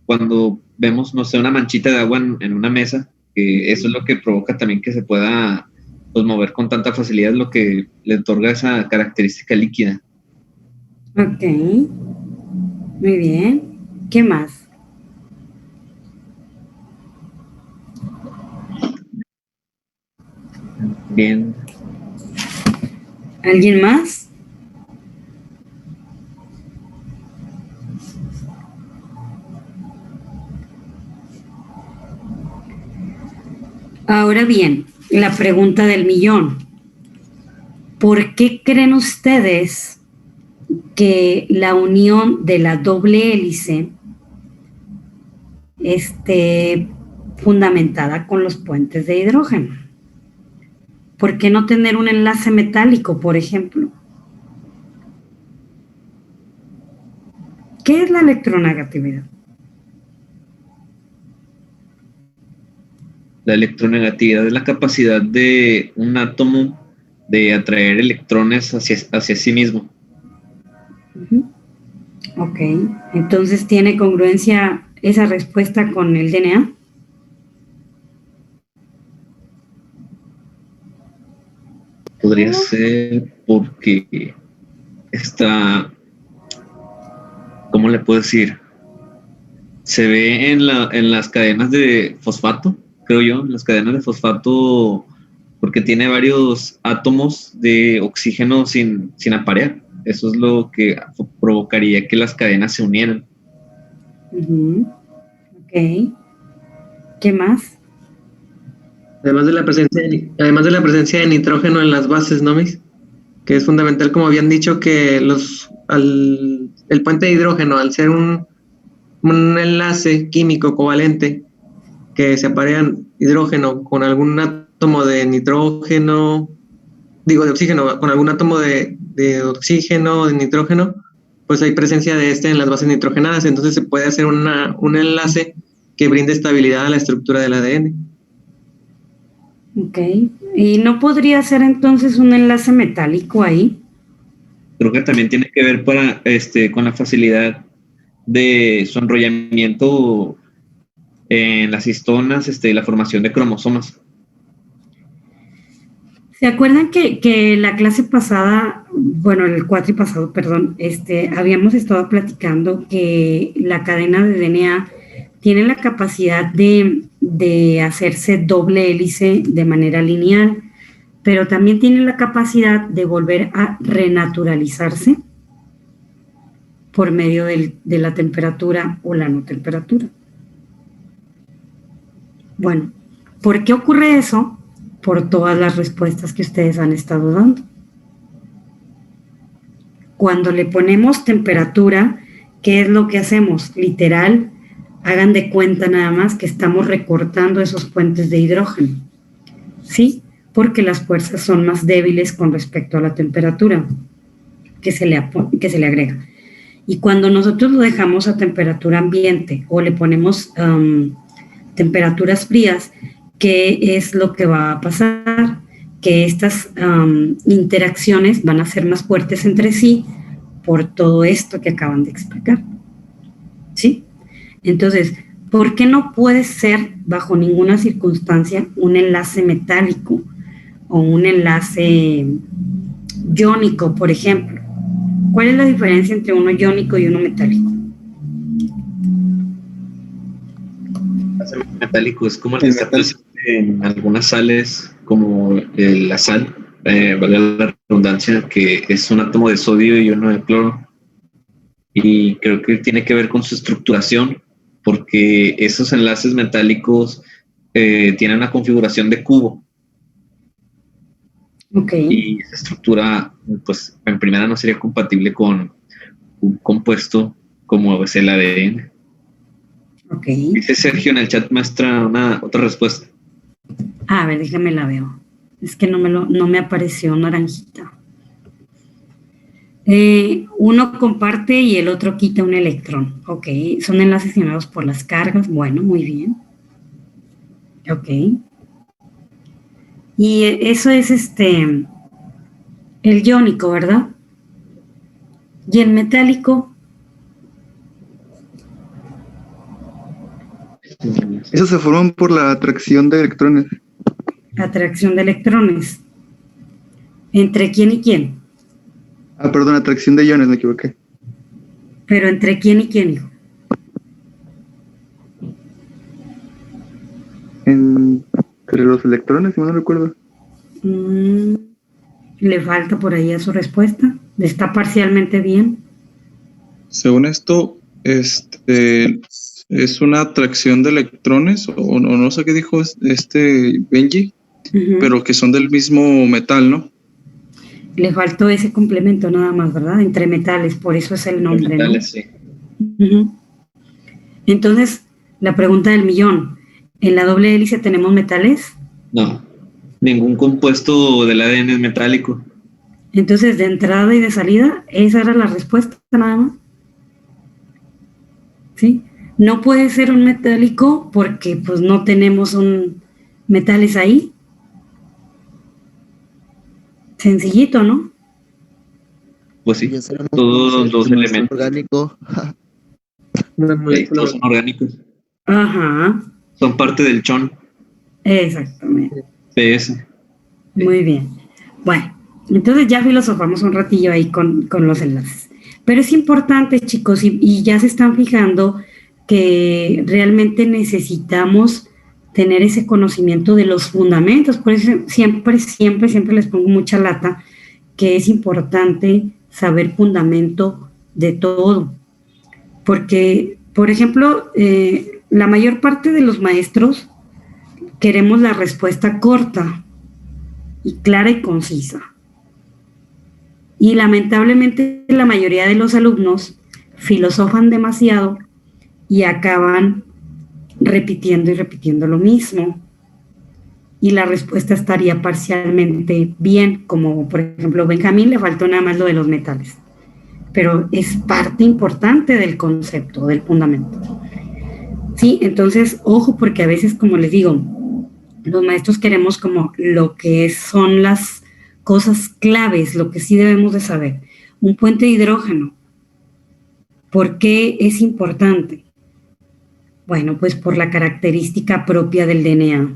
Cuando vemos, no sé, una manchita de agua en una mesa, que eso es lo que provoca también que se pueda pues, mover con tanta facilidad, lo que le otorga esa característica líquida. Ok. Muy bien. ¿Qué más? Bien. ¿Alguien más? Ahora bien, la pregunta del millón. ¿Por qué creen ustedes que la unión de la doble hélice esté fundamentada con los puentes de hidrógeno? ¿Por qué no tener un enlace metálico, por ejemplo? ¿Qué es la electronegatividad? La electronegatividad es la capacidad de un átomo de atraer electrones hacia sí mismo. Ok, entonces ¿tiene congruencia esa respuesta con el DNA? Podría ser porque está, ¿cómo le puedo decir? Se ve en las cadenas de fosfato, creo yo, en las cadenas de fosfato, porque tiene varios átomos de oxígeno sin aparear. Eso es lo que provocaría que las cadenas se unieran. Ok. ¿Qué más? Además de la presencia de nitrógeno en las bases, ¿no, Miss? Que es fundamental, como habían dicho, que el puente de hidrógeno, al ser un enlace químico covalente, que se aparean hidrógeno con algún átomo de nitrógeno, de oxígeno, con algún átomo de oxígeno o de nitrógeno, pues hay presencia de en las bases nitrogenadas, entonces se puede hacer un enlace que brinde estabilidad a la estructura del ADN. Ok. ¿Y no podría ser entonces un enlace metálico ahí? Creo que también tiene que ver con la facilidad de su enrollamiento en las histonas, la formación de cromosomas. ¿Se acuerdan que la clase pasada, bueno, el cuatri pasado, perdón, habíamos estado platicando que la cadena de DNA tiene la capacidad de hacerse doble hélice de manera lineal, pero también tiene la capacidad de volver a renaturalizarse por medio de la temperatura o la no temperatura. Bueno, ¿por qué ocurre eso? Por todas las respuestas que ustedes han estado dando. Cuando le ponemos temperatura, ¿qué es lo que hacemos? Literal, hagan de cuenta nada más que estamos recortando esos puentes de hidrógeno. ¿Sí? Porque las fuerzas son más débiles con respecto a la temperatura que se le agrega. Y cuando nosotros lo dejamos a temperatura ambiente o le ponemos temperaturas frías, ¿qué es lo que va a pasar? Que estas interacciones van a ser más fuertes entre sí por todo esto que acaban de explicar. ¿Sí? Entonces, ¿por qué no puede ser bajo ninguna circunstancia un enlace metálico o un enlace iónico, por ejemplo? ¿Cuál es la diferencia entre uno iónico y uno metálico? El metálico es como el que está presente en algunas sales, como la sal, valga la redundancia, que es un átomo de sodio y uno de cloro. Y creo que tiene que ver con su estructuración, porque esos enlaces metálicos tienen una configuración de cubo. Ok. Y esa estructura, pues en primera no sería compatible con un compuesto como es el ADN. Ok. Dice Sergio en el chat, muestra otra respuesta. A ver, déjame la veo. Es que no me apareció naranjita. Uno comparte y el otro quita un electrón. Ok, son enlaces generados por las cargas. Bueno, muy bien. Ok. Y eso es el iónico, ¿verdad? Y el metálico. Esos se forman por la atracción de electrones. Atracción de electrones. ¿Entre quién y quién? Ah, perdón, atracción de iones, me equivoqué. Pero ¿entre quién y quién, hijo? Entre los electrones, si no recuerdo. Le falta por ahí a su respuesta. Está parcialmente bien. Según esto, es una atracción de electrones, o no sé qué dijo Benji, pero que son del mismo metal, ¿no? Le faltó ese complemento nada más, ¿verdad? Entre metales, por eso es el nombre, metales, ¿no? Sí. Entonces, la pregunta del millón, ¿en la doble hélice tenemos metales? No, ningún compuesto del ADN es metálico. Entonces, de entrada y de salida, esa era la respuesta nada más. ¿Sí? No puede ser un metálico porque pues no tenemos metales ahí. Sencillito, ¿no? Pues sí, Ya será todos los elementos orgánico. todos son orgánicos. Ajá, Son parte del chon exactamente. PS. Muy bien. Bueno, entonces ya filosofamos un ratillo ahí con los enlaces. Pero es importante, chicos, y ya se están fijando que realmente necesitamos tener ese conocimiento de los fundamentos. Por eso siempre les pongo mucha lata que es importante saber fundamento de todo. Porque, por ejemplo, la mayor parte de los maestros queremos la respuesta corta y clara y concisa. Y lamentablemente la mayoría de los alumnos filosofan demasiado y acaban repitiendo y repitiendo lo mismo. Y la respuesta estaría parcialmente bien, como por ejemplo Benjamín le faltó nada más lo de los metales. Pero es parte importante del concepto, del fundamento. Sí, entonces, ojo, porque a veces, como les digo, los maestros queremos como lo que son las cosas claves, lo que sí debemos de saber. Un puente de hidrógeno. ¿Por qué es importante? Bueno, pues por la característica propia del DNA.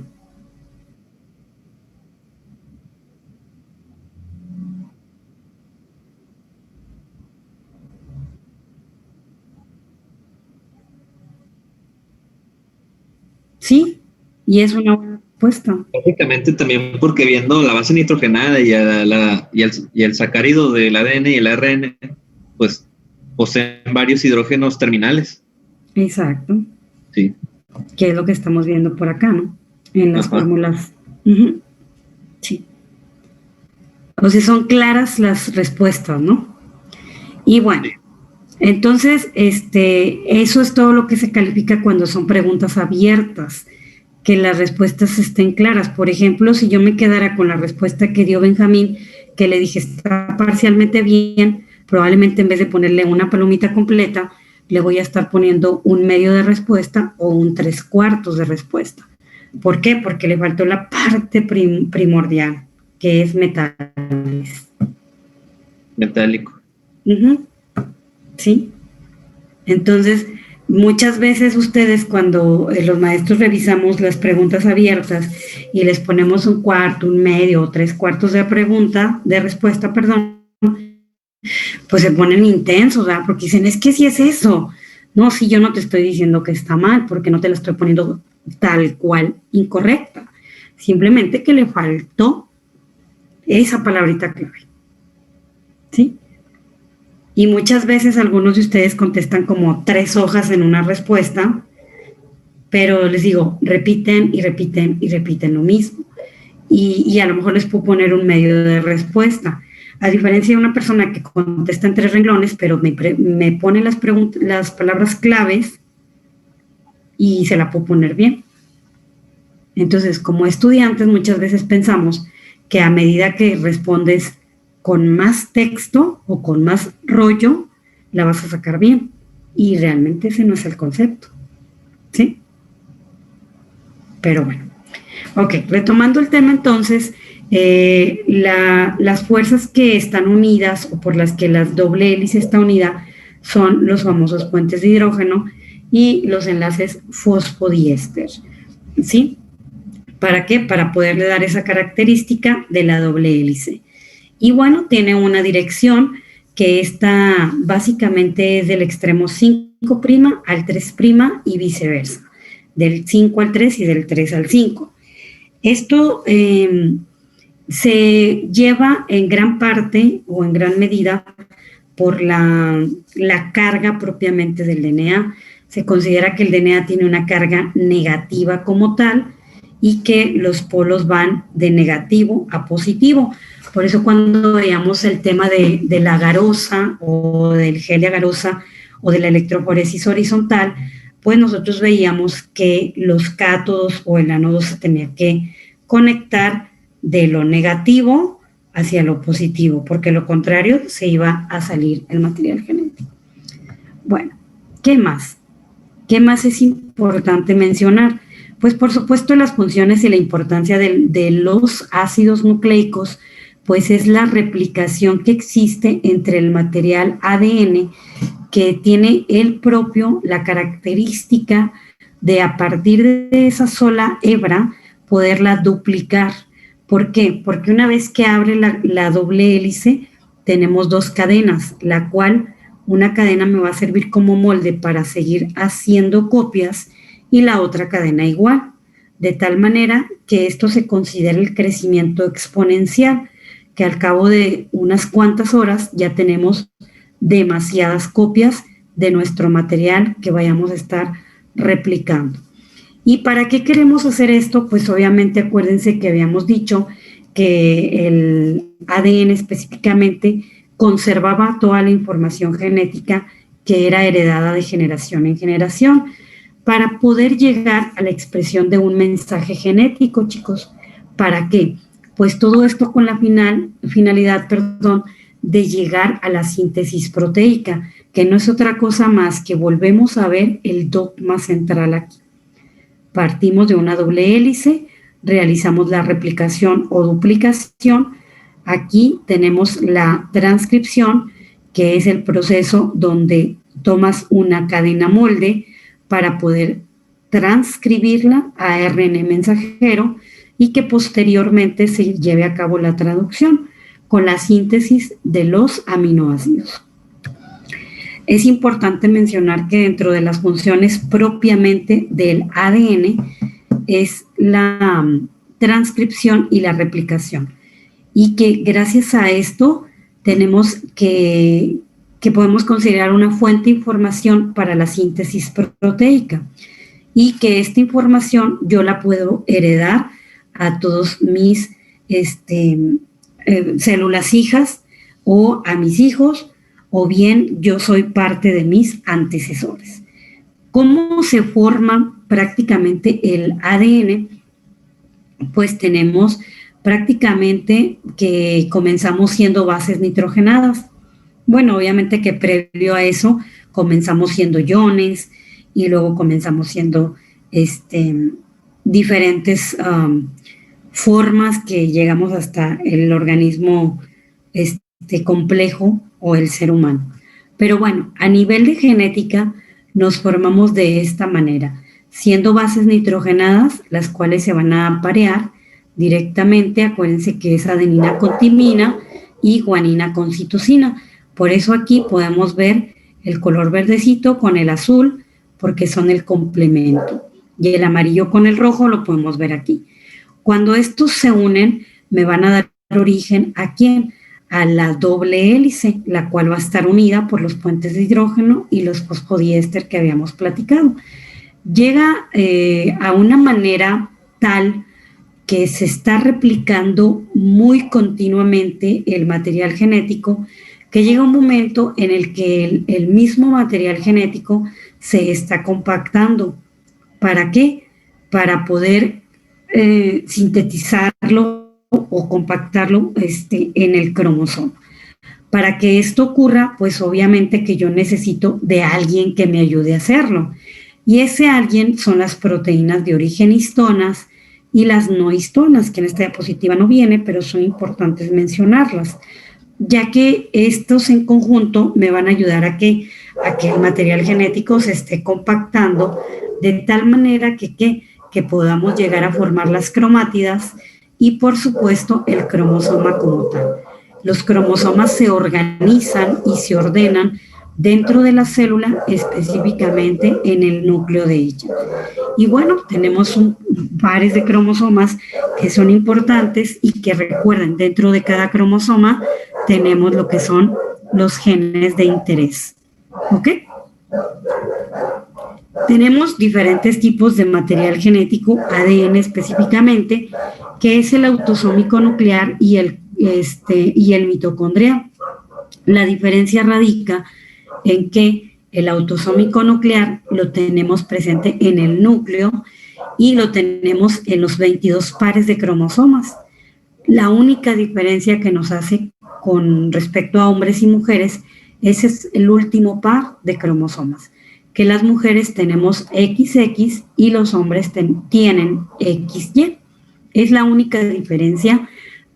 Sí, y es una buena respuesta. Básicamente también porque viendo la base nitrogenada y el sacárido del ADN y el ARN, pues poseen varios hidrógenos terminales. Exacto. Sí. Que es lo que estamos viendo por acá, ¿no? En las fórmulas. Sí. O sea, son claras las respuestas, ¿no? Y bueno, entonces, eso es todo lo que se califica cuando son preguntas abiertas, que las respuestas estén claras. Por ejemplo, si yo me quedara con la respuesta que dio Benjamín, que le dije está parcialmente bien, probablemente en vez de ponerle una palomita completa, le voy a estar poniendo un medio de respuesta o un 3/4 de respuesta. ¿Por qué? Porque le faltó la parte primordial, que es metales. Metálico. Sí. Entonces, muchas veces ustedes cuando los maestros revisamos las preguntas abiertas y les ponemos un cuarto, un medio o 3/4 de respuesta, perdón, pues se ponen intensos, ¿verdad? Porque dicen, es que sí es eso. No, si yo no te estoy diciendo que está mal, porque no te la estoy poniendo tal cual incorrecta. Simplemente que le faltó esa palabrita clave. ¿Sí? Y muchas veces algunos de ustedes contestan como 3 hojas en una respuesta, pero les digo, repiten y repiten y repiten lo mismo. Y a lo mejor les puedo poner un medio de respuesta. A diferencia de una persona que contesta en 3 renglones, pero me pone las palabras claves y se la puedo poner bien. Entonces, como estudiantes, muchas veces pensamos que a medida que respondes con más texto o con más rollo, la vas a sacar bien. Y realmente ese no es el concepto. ¿Sí? Pero bueno. Ok, retomando el tema entonces, las fuerzas que están unidas o por las que la doble hélice está unida son los famosos puentes de hidrógeno y los enlaces fosfodiéster. ¿Sí? ¿Para qué?' poderle dar esa característica de la doble hélice. Y bueno, tiene una dirección que está básicamente es del extremo 5' al 3' y viceversa, del 5 al 3 y del 3 al 5. Esto se lleva en gran parte o en gran medida por la carga propiamente del DNA. Se considera que el DNA tiene una carga negativa como tal y que los polos van de negativo a positivo. Por eso cuando veíamos el tema de la agarosa o del gel agarosa o de la electroforesis horizontal, pues nosotros veíamos que los cátodos o el ánodo se tenía que conectar de lo negativo hacia lo positivo, porque lo contrario se iba a salir el material genético. Bueno, ¿qué más? ¿Qué más es importante mencionar? Pues por supuesto las funciones y la importancia de los ácidos nucleicos, pues es la replicación que existe entre el material ADN que tiene él propio la característica de a partir de esa sola hebra poderla duplicar. ¿Por qué? Porque una vez que abre la doble hélice tenemos 2 cadenas, la cual una cadena me va a servir como molde para seguir haciendo copias y la otra cadena igual, de tal manera que esto se considera el crecimiento exponencial, que al cabo de unas cuantas horas ya tenemos demasiadas copias de nuestro material que vayamos a estar replicando. ¿Y para qué queremos hacer esto? Pues obviamente acuérdense que habíamos dicho que el ADN específicamente conservaba toda la información genética que era heredada de generación en generación para poder llegar a la expresión de un mensaje genético, chicos. ¿Para qué? Pues todo esto con la finalidad de llegar a la síntesis proteica, que no es otra cosa más que volvemos a ver el dogma central aquí. Partimos de una doble hélice, realizamos la replicación o duplicación. Aquí tenemos la transcripción, que es el proceso donde tomas una cadena molde para poder transcribirla a ARN mensajero y que posteriormente se lleve a cabo la traducción con la síntesis de los aminoácidos. Es importante mencionar que dentro de las funciones propiamente del ADN es la transcripción y la replicación. Y que gracias a esto tenemos que podemos considerar una fuente de información para la síntesis proteica. Y que esta información yo la puedo heredar a todos mis células hijas o a mis hijos, o bien yo soy parte de mis antecesores. ¿Cómo se forma prácticamente el ADN? Pues tenemos prácticamente que comenzamos siendo bases nitrogenadas. Bueno, obviamente que previo a eso comenzamos siendo iones y luego comenzamos siendo diferentes formas que llegamos hasta el organismo complejo o el ser humano. Pero bueno, a nivel de genética, nos formamos de esta manera, siendo bases nitrogenadas, las cuales se van a parear directamente. Acuérdense que es adenina con timina y guanina con citosina. Por eso aquí podemos ver el color verdecito con el azul, porque son el complemento. Y el amarillo con el rojo lo podemos ver aquí. Cuando estos se unen, me van a dar origen ¿a quién? A la doble hélice, la cual va a estar unida por los puentes de hidrógeno y los fosfodiéster que habíamos platicado. Llega a una manera tal que se está replicando muy continuamente el material genético, que llega un momento en el que el mismo material genético se está compactando. ¿Para qué? Para poder sintetizarlo o compactarlo en el cromosoma. Para que esto ocurra, pues obviamente que yo necesito de alguien que me ayude a hacerlo. Y ese alguien son las proteínas de origen histonas y las no histonas, que en esta diapositiva no viene, pero son importantes mencionarlas, ya que estos en conjunto me van a ayudar a que el material genético se esté compactando de tal manera que podamos llegar a formar las cromátidas y, por supuesto, el cromosoma como tal. Los cromosomas se organizan y se ordenan dentro de la célula, específicamente en el núcleo de ella. Y bueno, tenemos pares de cromosomas que son importantes y que recuerden, dentro de cada cromosoma tenemos lo que son los genes de interés. ¿Ok? Tenemos diferentes tipos de material genético, ADN específicamente, que es el autosómico nuclear y el mitocondrial. La diferencia radica en que el autosómico nuclear lo tenemos presente en el núcleo y lo tenemos en los 22 pares de cromosomas. La única diferencia que nos hace con respecto a hombres y mujeres, ese es el último par de cromosomas, que las mujeres tenemos XX y los hombres tienen XY. Es la única diferencia,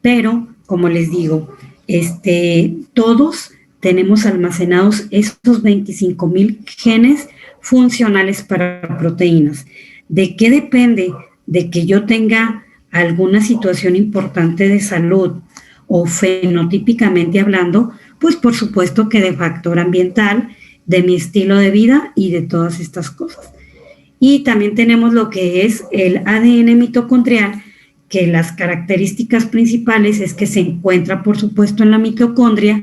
pero como les digo, todos tenemos almacenados estos 25,000 genes funcionales para proteínas. ¿De qué depende? De que yo tenga alguna situación importante de salud o fenotípicamente hablando, pues por supuesto que de factor ambiental, de mi estilo de vida y de todas estas cosas. Y también tenemos lo que es el ADN mitocondrial, que las características principales es que se encuentra, por supuesto, en la mitocondria,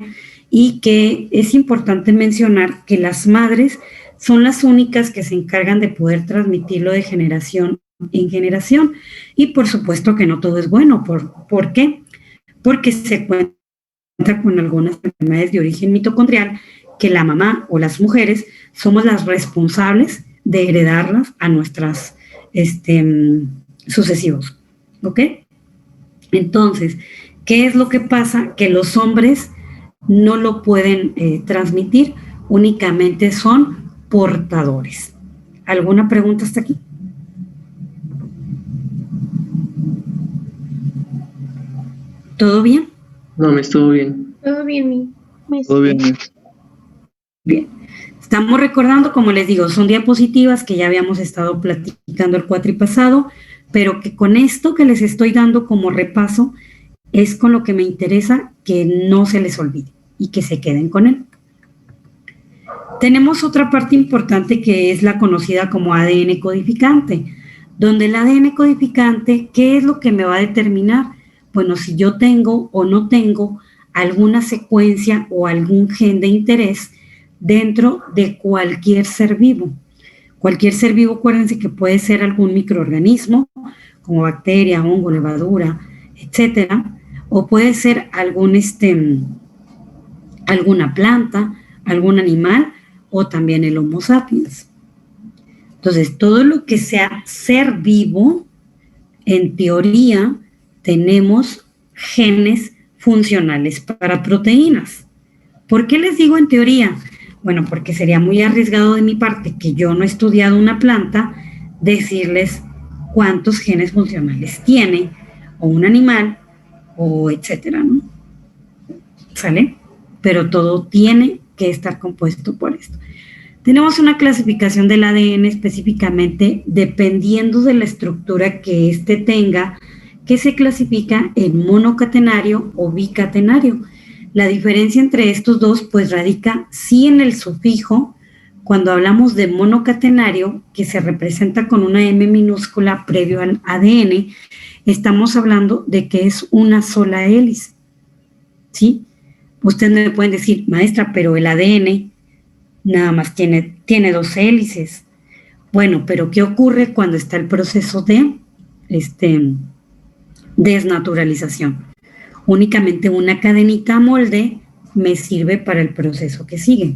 y que es importante mencionar que las madres son las únicas que se encargan de poder transmitirlo de generación en generación. Y por supuesto que no todo es bueno. ¿Por qué? Porque se cuenta con algunas enfermedades de origen mitocondrial que la mamá o las mujeres somos las responsables de heredarlas a nuestras sucesivos. ¿Ok? Entonces, ¿qué es lo que pasa? Que los hombres no lo pueden transmitir, únicamente son portadores. ¿Alguna pregunta hasta aquí? ¿Todo bien? No, me estuvo bien. Todo bien, Todo bien. Bien. Estamos recordando, como les digo, son diapositivas que ya habíamos estado platicando el cuatri pasado, pero que con esto que les estoy dando como repaso es con lo que me interesa que no se les olvide y que se queden con él. Tenemos otra parte importante que es la conocida como ADN codificante, donde el ADN codificante, ¿qué es lo que me va a determinar? Bueno, si yo tengo o no tengo alguna secuencia o algún gen de interés dentro de cualquier ser vivo. Cualquier ser vivo, acuérdense que puede ser algún microorganismo, como bacteria, hongo, levadura, etcétera, o puede ser alguna planta, algún animal, o también el Homo sapiens. Entonces, todo lo que sea ser vivo, en teoría, tenemos genes funcionales para proteínas. ¿Por qué les digo en teoría? Bueno, porque sería muy arriesgado de mi parte, que yo no he estudiado una planta, decirles cuántos genes funcionales tiene, o un animal, o etcétera, ¿no? ¿Sale? Pero todo tiene que estar compuesto por esto. Tenemos una clasificación del ADN específicamente dependiendo de la estructura que éste tenga, que se clasifica en monocatenario o bicatenario. La diferencia entre estos dos pues radica sí en el sufijo. Cuando hablamos de monocatenario, que se representa con una M minúscula previo al ADN, estamos hablando de que es una sola hélice, ¿sí? Ustedes me pueden decir, maestra, pero el ADN nada más tiene 2 hélices. Bueno, pero ¿qué ocurre cuando está el proceso de desnaturalización? Únicamente una cadenita a molde me sirve para el proceso que sigue.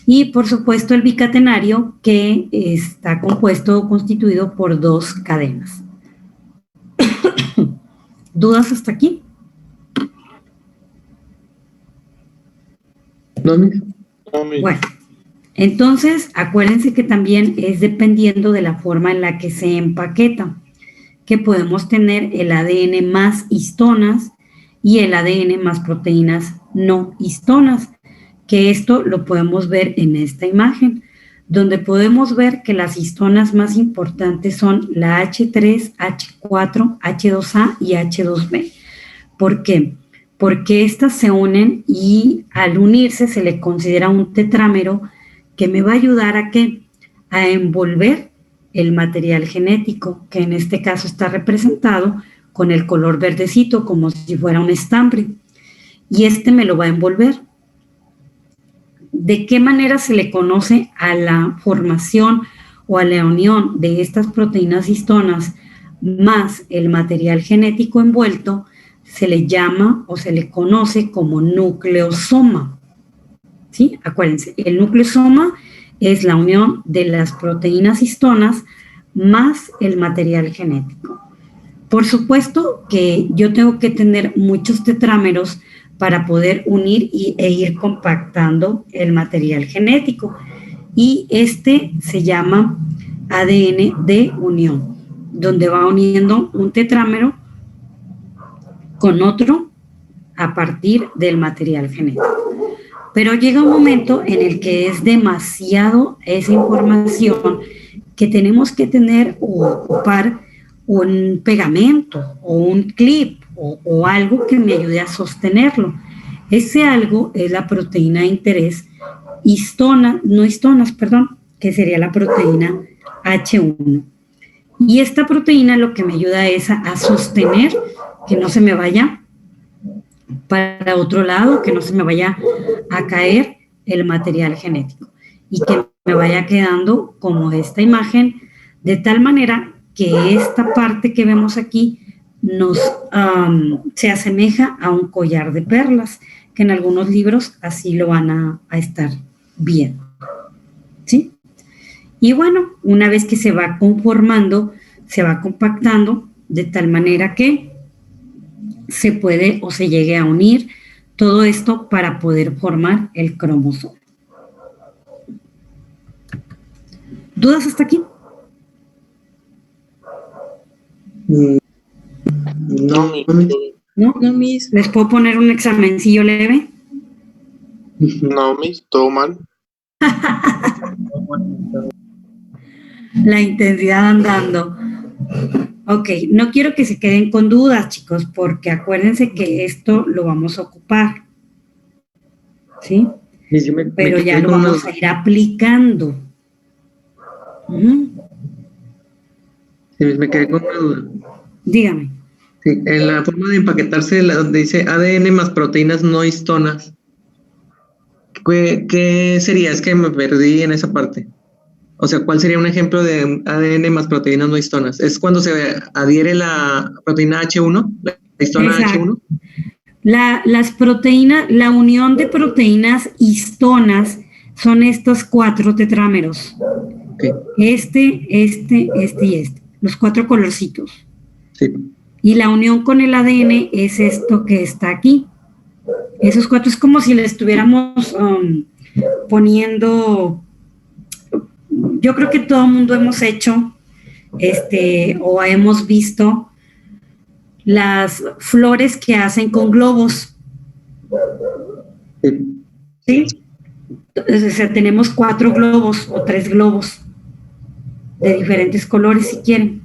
Y por supuesto el bicatenario, que está compuesto o constituido por 2 cadenas. ¿Dudas hasta aquí? ¿No, Miss? Bueno, entonces acuérdense que también es dependiendo de la forma en la que se empaqueta, que podemos tener el ADN más histonas y el ADN más proteínas no histonas, que esto lo podemos ver en esta imagen, donde podemos ver que las histonas más importantes son la H3, H4, H2A y H2B. ¿Por qué? Porque estas se unen y al unirse se le considera un tetrámero que me va a ayudar a ¿qué? A envolver el material genético, que en este caso está representado con el color verdecito, como si fuera un estambre. Y me lo va a envolver. ¿De qué manera se le conoce a la formación o a la unión de estas proteínas histonas más el material genético envuelto? Se le llama o se le conoce como nucleosoma. ¿Sí? Acuérdense, el nucleosoma es la unión de las proteínas histonas más el material genético. Por supuesto que yo tengo que tener muchos tetrámeros para poder unir e ir compactando el material genético. Y se llama ADN de unión, donde va uniendo un tetrámero con otro a partir del material genético. Pero llega un momento en el que es demasiado esa información que tenemos que tener o ocupar un pegamento o un clip o algo que me ayude a sostenerlo. Ese algo es la proteína de interés que sería la proteína H1. Y esta proteína lo que me ayuda es a sostener que no se me vaya para otro lado, que no se me vaya a caer el material genético y que me vaya quedando como esta imagen, de tal manera que esta parte que vemos aquí se asemeja a un collar de perlas, que en algunos libros así lo van a estar viendo, ¿sí? Y bueno, una vez que se va conformando, se va compactando de tal manera que se puede o se llegue a unir todo esto para poder formar el cromosoma. ¿Dudas hasta aquí? No, ¿No, Miss? ¿Les puedo poner un examencillo leve? No, Miss, todo mal. La intensidad andando. Ok, no quiero que se queden con dudas, chicos, porque acuérdense que esto lo vamos a ocupar. ¿Sí? Pero ya lo vamos a ir aplicando. Sí, me quedé con una duda. Dígame. Sí, en la forma de empaquetarse, donde dice ADN más proteínas no histonas, ¿qué sería? Es que me perdí en esa parte. O sea, ¿cuál sería un ejemplo de ADN más proteínas no histonas? ¿Es cuando se adhiere la proteína H1, la histona H1? Las proteínas, la unión de proteínas histonas son estos 4 tetrámeros. Okay. Este y este. Los 4 colorcitos. Sí. Y la unión con el ADN es esto que está aquí. Esos 4 es como si le estuviéramos poniendo. Yo creo que todo el mundo hemos hecho o hemos visto las flores que hacen con globos. Sí. ¿Sí? Entonces, o sea, tenemos 4 globos o 3 globos de diferentes colores si quieren,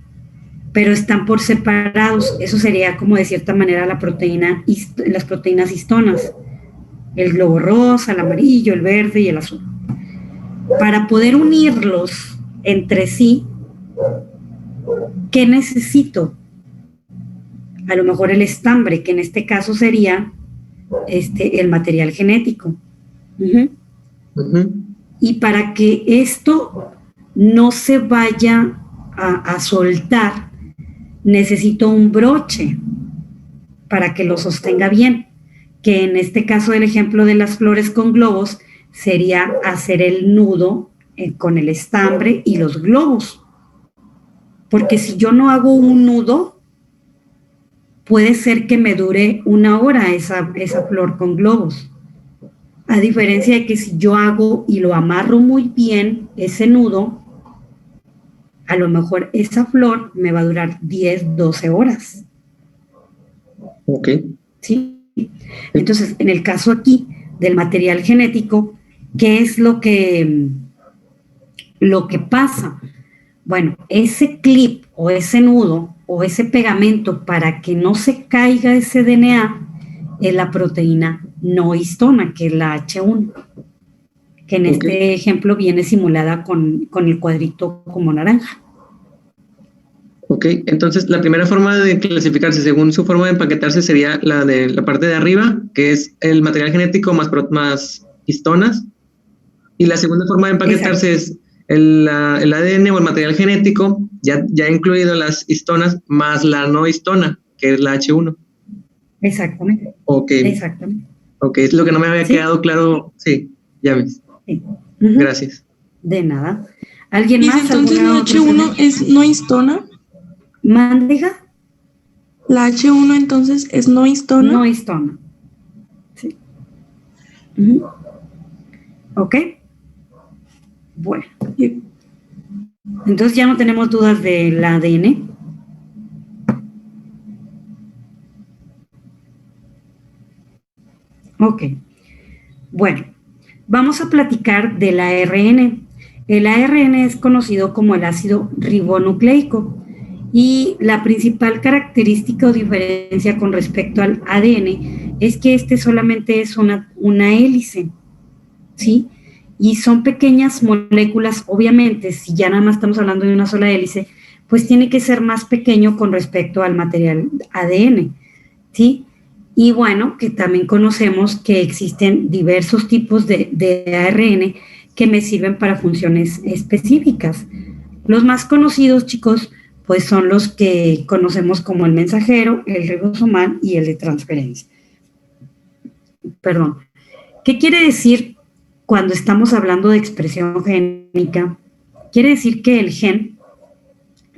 pero están por separados. Eso sería como de cierta manera las proteínas histonas. El globo rosa, el amarillo, el verde y el azul. Para poder unirlos entre sí, ¿qué necesito? A lo mejor el estambre, que en este caso sería el material genético. Y para que esto no se vaya a soltar, necesito un broche para que lo sostenga bien, que en este caso del ejemplo de las flores con globos sería hacer el nudo con el estambre y los globos. Porque si yo no hago un nudo, puede ser que me dure 1 hora esa flor con globos. A diferencia de que si yo hago y lo amarro muy bien, ese nudo, a lo mejor esa flor me va a durar 10, 12 horas. Ok. ¿Sí? Entonces, en el caso aquí del material genético, ¿qué es lo que pasa? Bueno, ese clip o ese nudo o ese pegamento para que no se caiga ese DNA es la proteína no histona, que es la H1, que en este ejemplo viene simulada con el cuadrito como naranja. Ok, entonces la primera forma de clasificarse según su forma de empaquetarse sería la de la parte de arriba, que es el material genético más histonas, y la segunda forma de empaquetarse es el ADN o el material genético, ya incluido las histonas, más la no histona, que es la H1. Exactamente. Ok. Exactamente. Ok, es lo que no me había quedado claro. Sí, ya ves. Sí. Gracias. De nada. ¿Alguien ¿Y más? entonces la H1 es no histona? ¿Mándiga? La H1 entonces es no histona. No histona. Sí. ¿Ok? Bueno. Entonces ya no tenemos dudas del ADN. Ok. Bueno, vamos a platicar del ARN. El ARN es conocido como el ácido ribonucleico y la principal característica o diferencia con respecto al ADN es que este solamente es una hélice, ¿sí? Y son pequeñas moléculas, obviamente, si ya nada más estamos hablando de una sola hélice, pues tiene que ser más pequeño con respecto al material ADN, ¿sí? Y bueno, que también conocemos que existen diversos tipos de ARN que me sirven para funciones específicas. Los más conocidos, chicos, pues son los que conocemos como el mensajero, el ribosomal y el de transferencia. Perdón. ¿Qué quiere decir cuando estamos hablando de expresión génica? Quiere decir que el gen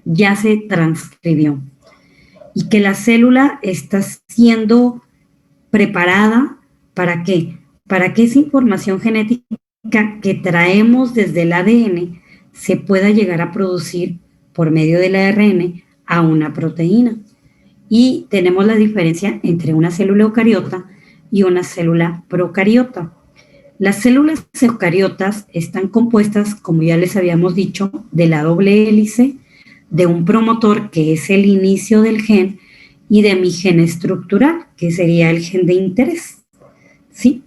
ya se transcribió y que la célula está siendo preparada ¿para qué? Para que esa información genética que traemos desde el ADN se pueda llegar a producir por medio del ARN a una proteína. Y tenemos la diferencia entre una célula eucariota y una célula procariota. Las células eucariotas están compuestas, como ya les habíamos dicho, de la doble hélice, de un promotor, que es el inicio del gen, y de mi gen estructural, que sería el gen de interés, ¿sí?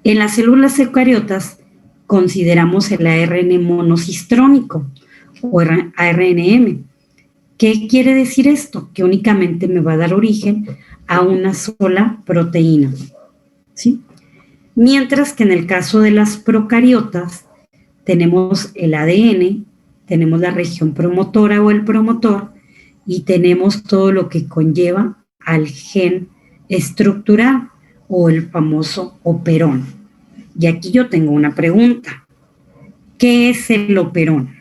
En las células eucariotas consideramos el ARN monocistrónico o ARNM. ¿Qué quiere decir esto? Que únicamente me va a dar origen a una sola proteína, ¿sí? Mientras que en el caso de las procariotas tenemos el ADN, tenemos la región promotora o el promotor y tenemos todo lo que conlleva al gen estructural o el famoso operón. Y aquí yo tengo una pregunta. ¿Qué es el operón?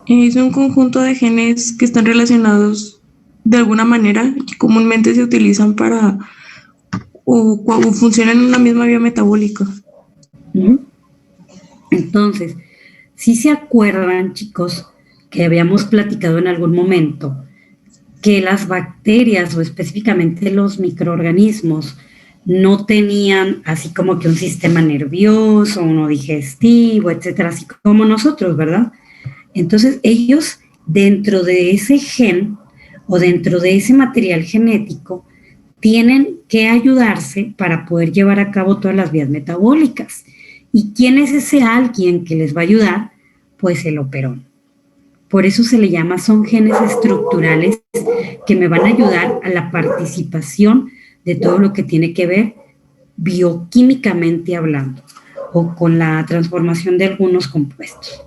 Es un conjunto de genes que están relacionados de alguna manera, que comúnmente se utilizan para o funcionan en una misma vía metabólica. Entonces, si se acuerdan, chicos, que habíamos platicado en algún momento que las bacterias o específicamente los microorganismos no tenían así como que un sistema nervioso, uno digestivo, etcétera, así como nosotros, ¿verdad? Entonces ellos dentro de ese gen o dentro de ese material genético tienen que ayudarse para poder llevar a cabo todas las vías metabólicas. ¿Y quién es ese alguien que les va a ayudar? Pues el operón. Por eso se le llama, son genes estructurales que me van a ayudar a la participación de todo lo que tiene que ver bioquímicamente hablando o con la transformación de algunos compuestos.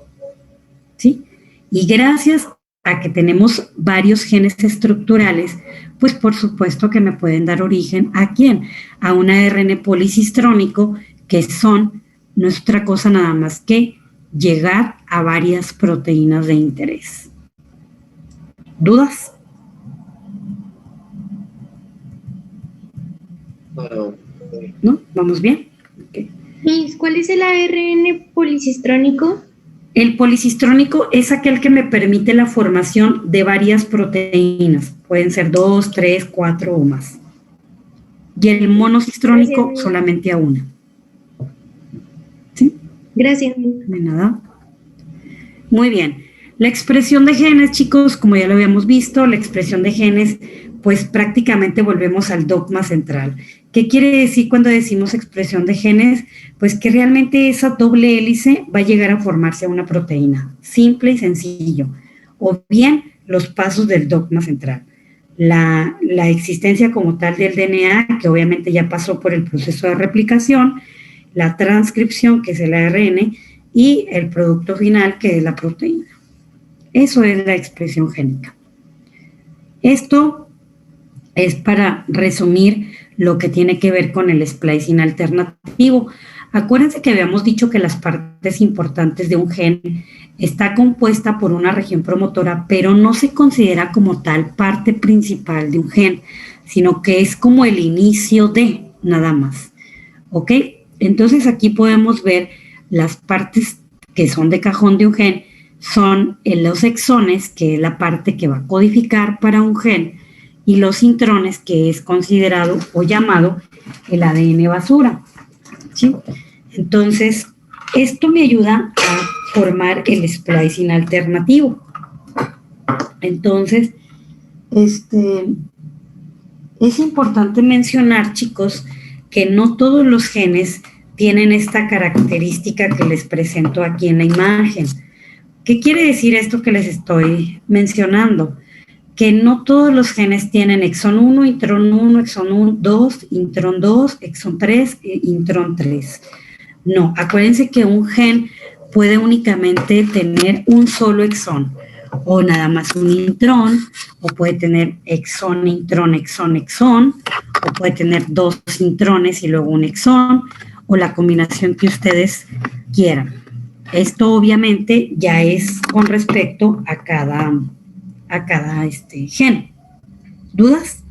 ¿Sí? Y gracias a que tenemos varios genes estructurales, pues por supuesto que me pueden dar origen ¿a quién? A un ARN policistrónico, que no es otra cosa nada más que llegar a varias proteínas de interés. ¿Dudas? ¿No? ¿Vamos bien? Okay. ¿Cuál es el ARN policistrónico? El policistrónico es aquel que me permite la formación de varias proteínas. Pueden ser 2, 3, 4 o más. Y el monocistrónico solamente a una. ¿Sí? Gracias. De nada. Muy bien. La expresión de genes, chicos, como ya lo habíamos visto, la expresión de genes, pues prácticamente volvemos al dogma central. ¿Qué quiere decir cuando decimos expresión de genes? Pues que realmente esa doble hélice va a llegar a formarse a una proteína, simple y sencillo. O bien los pasos del dogma central. La existencia como tal del DNA, que obviamente ya pasó por el proceso de replicación, la transcripción, que es el ARN, y el producto final, que es la proteína. Eso es la expresión génica. Esto es para resumir lo que tiene que ver con el splicing alternativo. Acuérdense que habíamos dicho que las partes importantes de un gen está compuesta por una región promotora, pero no se considera como tal parte principal de un gen, sino que es como el inicio de nada más. ¿Ok? Entonces aquí podemos ver las partes que son de cajón de un gen, son los exones, que es la parte que va a codificar para un gen, y los intrones, que es considerado o llamado el ADN basura. ¿Sí? Entonces, esto me ayuda a formar el splicing alternativo. Entonces, es importante mencionar, chicos, que no todos los genes tienen esta característica que les presento aquí en la imagen. ¿Qué quiere decir esto que les estoy mencionando? Que no todos los genes tienen exón 1, intrón 1, exón 2, intrón 2, exón 3 e intrón 3. No, acuérdense que un gen puede únicamente tener un solo exón, o nada más un intrón, o puede tener exón, intrón, exón, exón, o puede tener 2 intrones y luego un exón, o la combinación que ustedes quieran. Esto obviamente ya es con respecto a cada gen. ¿Dudas?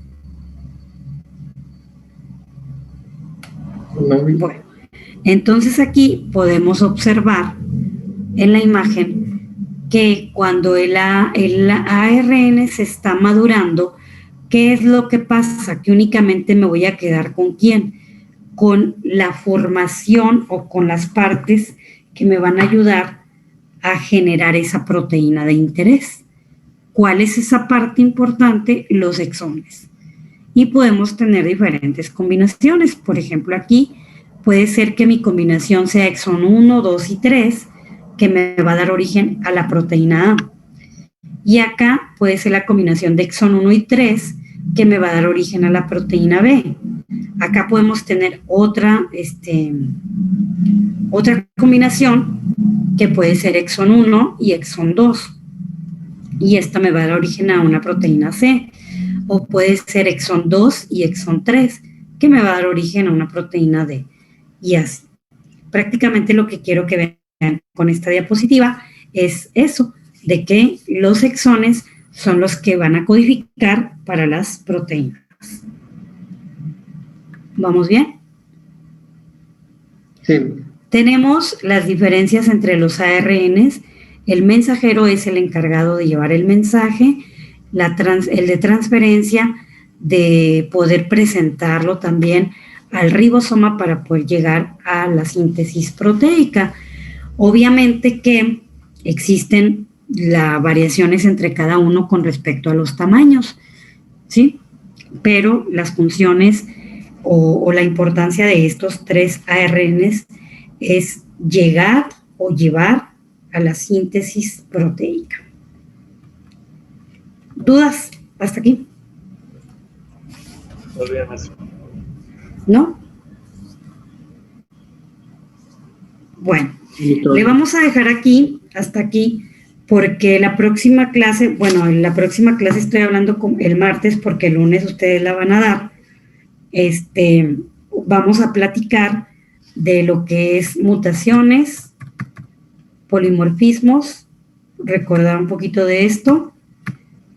No. Bueno, entonces aquí podemos observar en la imagen que cuando el ARN se está madurando, ¿qué es lo que pasa? Que únicamente me voy a quedar ¿con quién? Con la formación o con las partes que me van a ayudar a generar esa proteína de interés. ¿Cuál es esa parte importante? Los exones. Y podemos tener diferentes combinaciones. Por ejemplo, aquí puede ser que mi combinación sea exón 1, 2 y 3, que me va a dar origen a la proteína A. Y acá puede ser la combinación de exón 1 y 3, que me va a dar origen a la proteína B. Acá podemos tener otra combinación que puede ser exón 1 y exón 2. Y esta me va a dar origen a una proteína C. O puede ser exón 2 y exón 3, que me va a dar origen a una proteína D. Y así. Prácticamente lo que quiero que vean con esta diapositiva es eso, de que los exones son los que van a codificar para las proteínas. ¿Vamos bien? Sí. Tenemos las diferencias entre los ARNs. El mensajero es el encargado de llevar el mensaje, el de transferencia, de poder presentarlo también al ribosoma para poder llegar a la síntesis proteica. Obviamente que existen las variaciones entre cada uno con respecto a los tamaños, ¿sí? Pero las funciones o la importancia de estos 3 ARNs es llegar o llevar a la síntesis proteica. ¿Dudas hasta aquí? ¿No? Bueno, le vamos a dejar aquí, hasta aquí, porque la próxima clase, bueno, en la próxima clase estoy hablando el martes porque el lunes ustedes la van a dar. Vamos a platicar de lo que es mutaciones, polimorfismos, recordar un poquito de esto,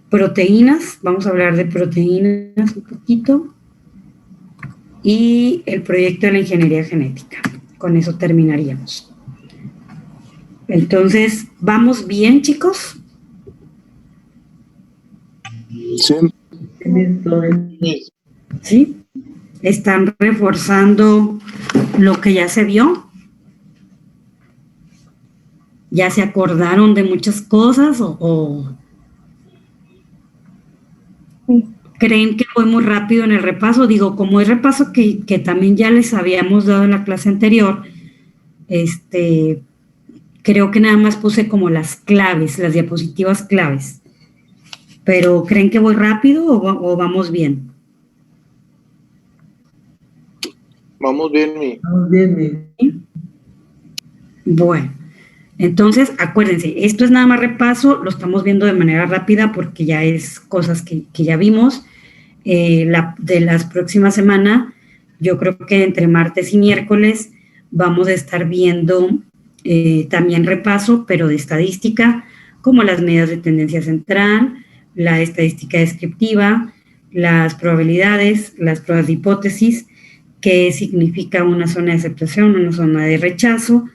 proteínas, vamos a hablar de proteínas un poquito, y el proyecto de la ingeniería genética. Con eso terminaríamos. Entonces, ¿vamos bien, chicos? Sí. ¿Sí? ¿Están reforzando lo que ya se vio? ¿Ya se acordaron de muchas cosas o creen que fue muy rápido en el repaso? Digo, como es repaso que también ya les habíamos dado en la clase anterior, creo que nada más puse como las claves, las diapositivas claves. Pero ¿creen que voy rápido o vamos bien? Vamos bien, mi. Vamos bien, ¿Sí? Bueno, entonces acuérdense, esto es nada más repaso, lo estamos viendo de manera rápida porque ya es cosas que ya vimos. De las próximas semanas, yo creo que entre martes y miércoles vamos a estar viendo también repaso, pero de estadística, como las medidas de tendencia central, la estadística descriptiva, las probabilidades, las pruebas de hipótesis, qué significa una zona de aceptación, una zona de rechazo.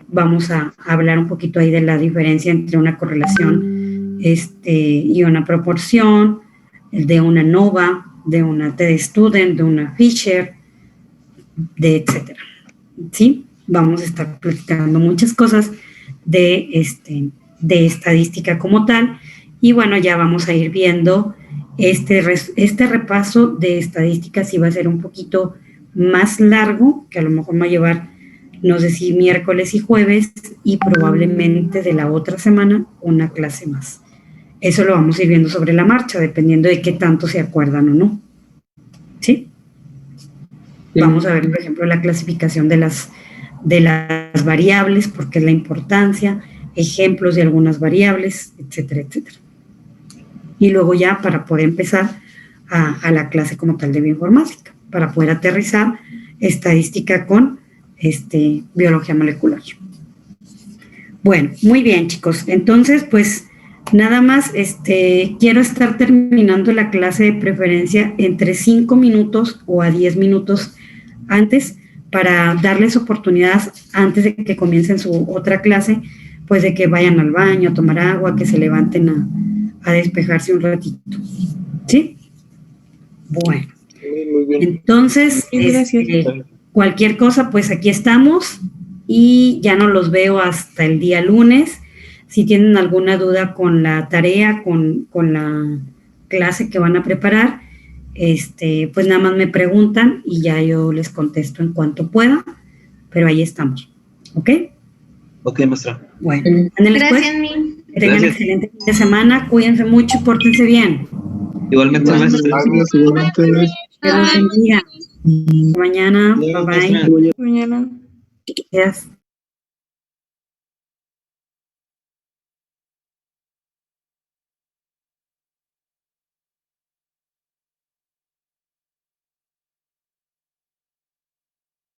Vamos a hablar un poquito ahí de la diferencia entre una correlación y una proporción, de una NOVA, de una TD-Student, de una Fisher, de etcétera. ¿Sí? Vamos a estar platicando muchas cosas de estadística como tal, y bueno, ya vamos a ir viendo este repaso de estadísticas. Sí va a ser un poquito más largo, que a lo mejor me va a llevar, no sé si miércoles y jueves, y probablemente de la otra semana una clase más. Eso lo vamos a ir viendo sobre la marcha, dependiendo de qué tanto se acuerdan o no. ¿Sí? Vamos a ver, por ejemplo, la clasificación de las variables, porque es la importancia, ejemplos de algunas variables, etcétera, etcétera. Y luego ya para poder empezar a la clase como tal de bioinformática, para poder aterrizar estadística con biología molecular. Bueno, muy bien, chicos. Entonces, pues nada más quiero estar terminando la clase de preferencia entre 5 minutos o a 10 minutos antes, para darles oportunidad antes de que comiencen su otra clase, pues de que vayan al baño a tomar agua, que se levanten a despejarse un ratito. ¿Sí? Bueno. Muy bien. Entonces, cualquier cosa, pues aquí estamos y ya no los veo hasta el día lunes. Si tienen alguna duda con la tarea, con la clase que van a preparar, pues nada más me preguntan y ya yo les contesto en cuanto pueda, pero ahí estamos. ¿Ok? Ok, maestra. Bueno, ándenles, pues. Gracias, Mi. Que tengan un excelente fin de semana, cuídense mucho y pórtense bien. Igualmente, maestra. Gracias, igualmente. Que los bendiga. Mañana, bye bye. Mañana. Gracias.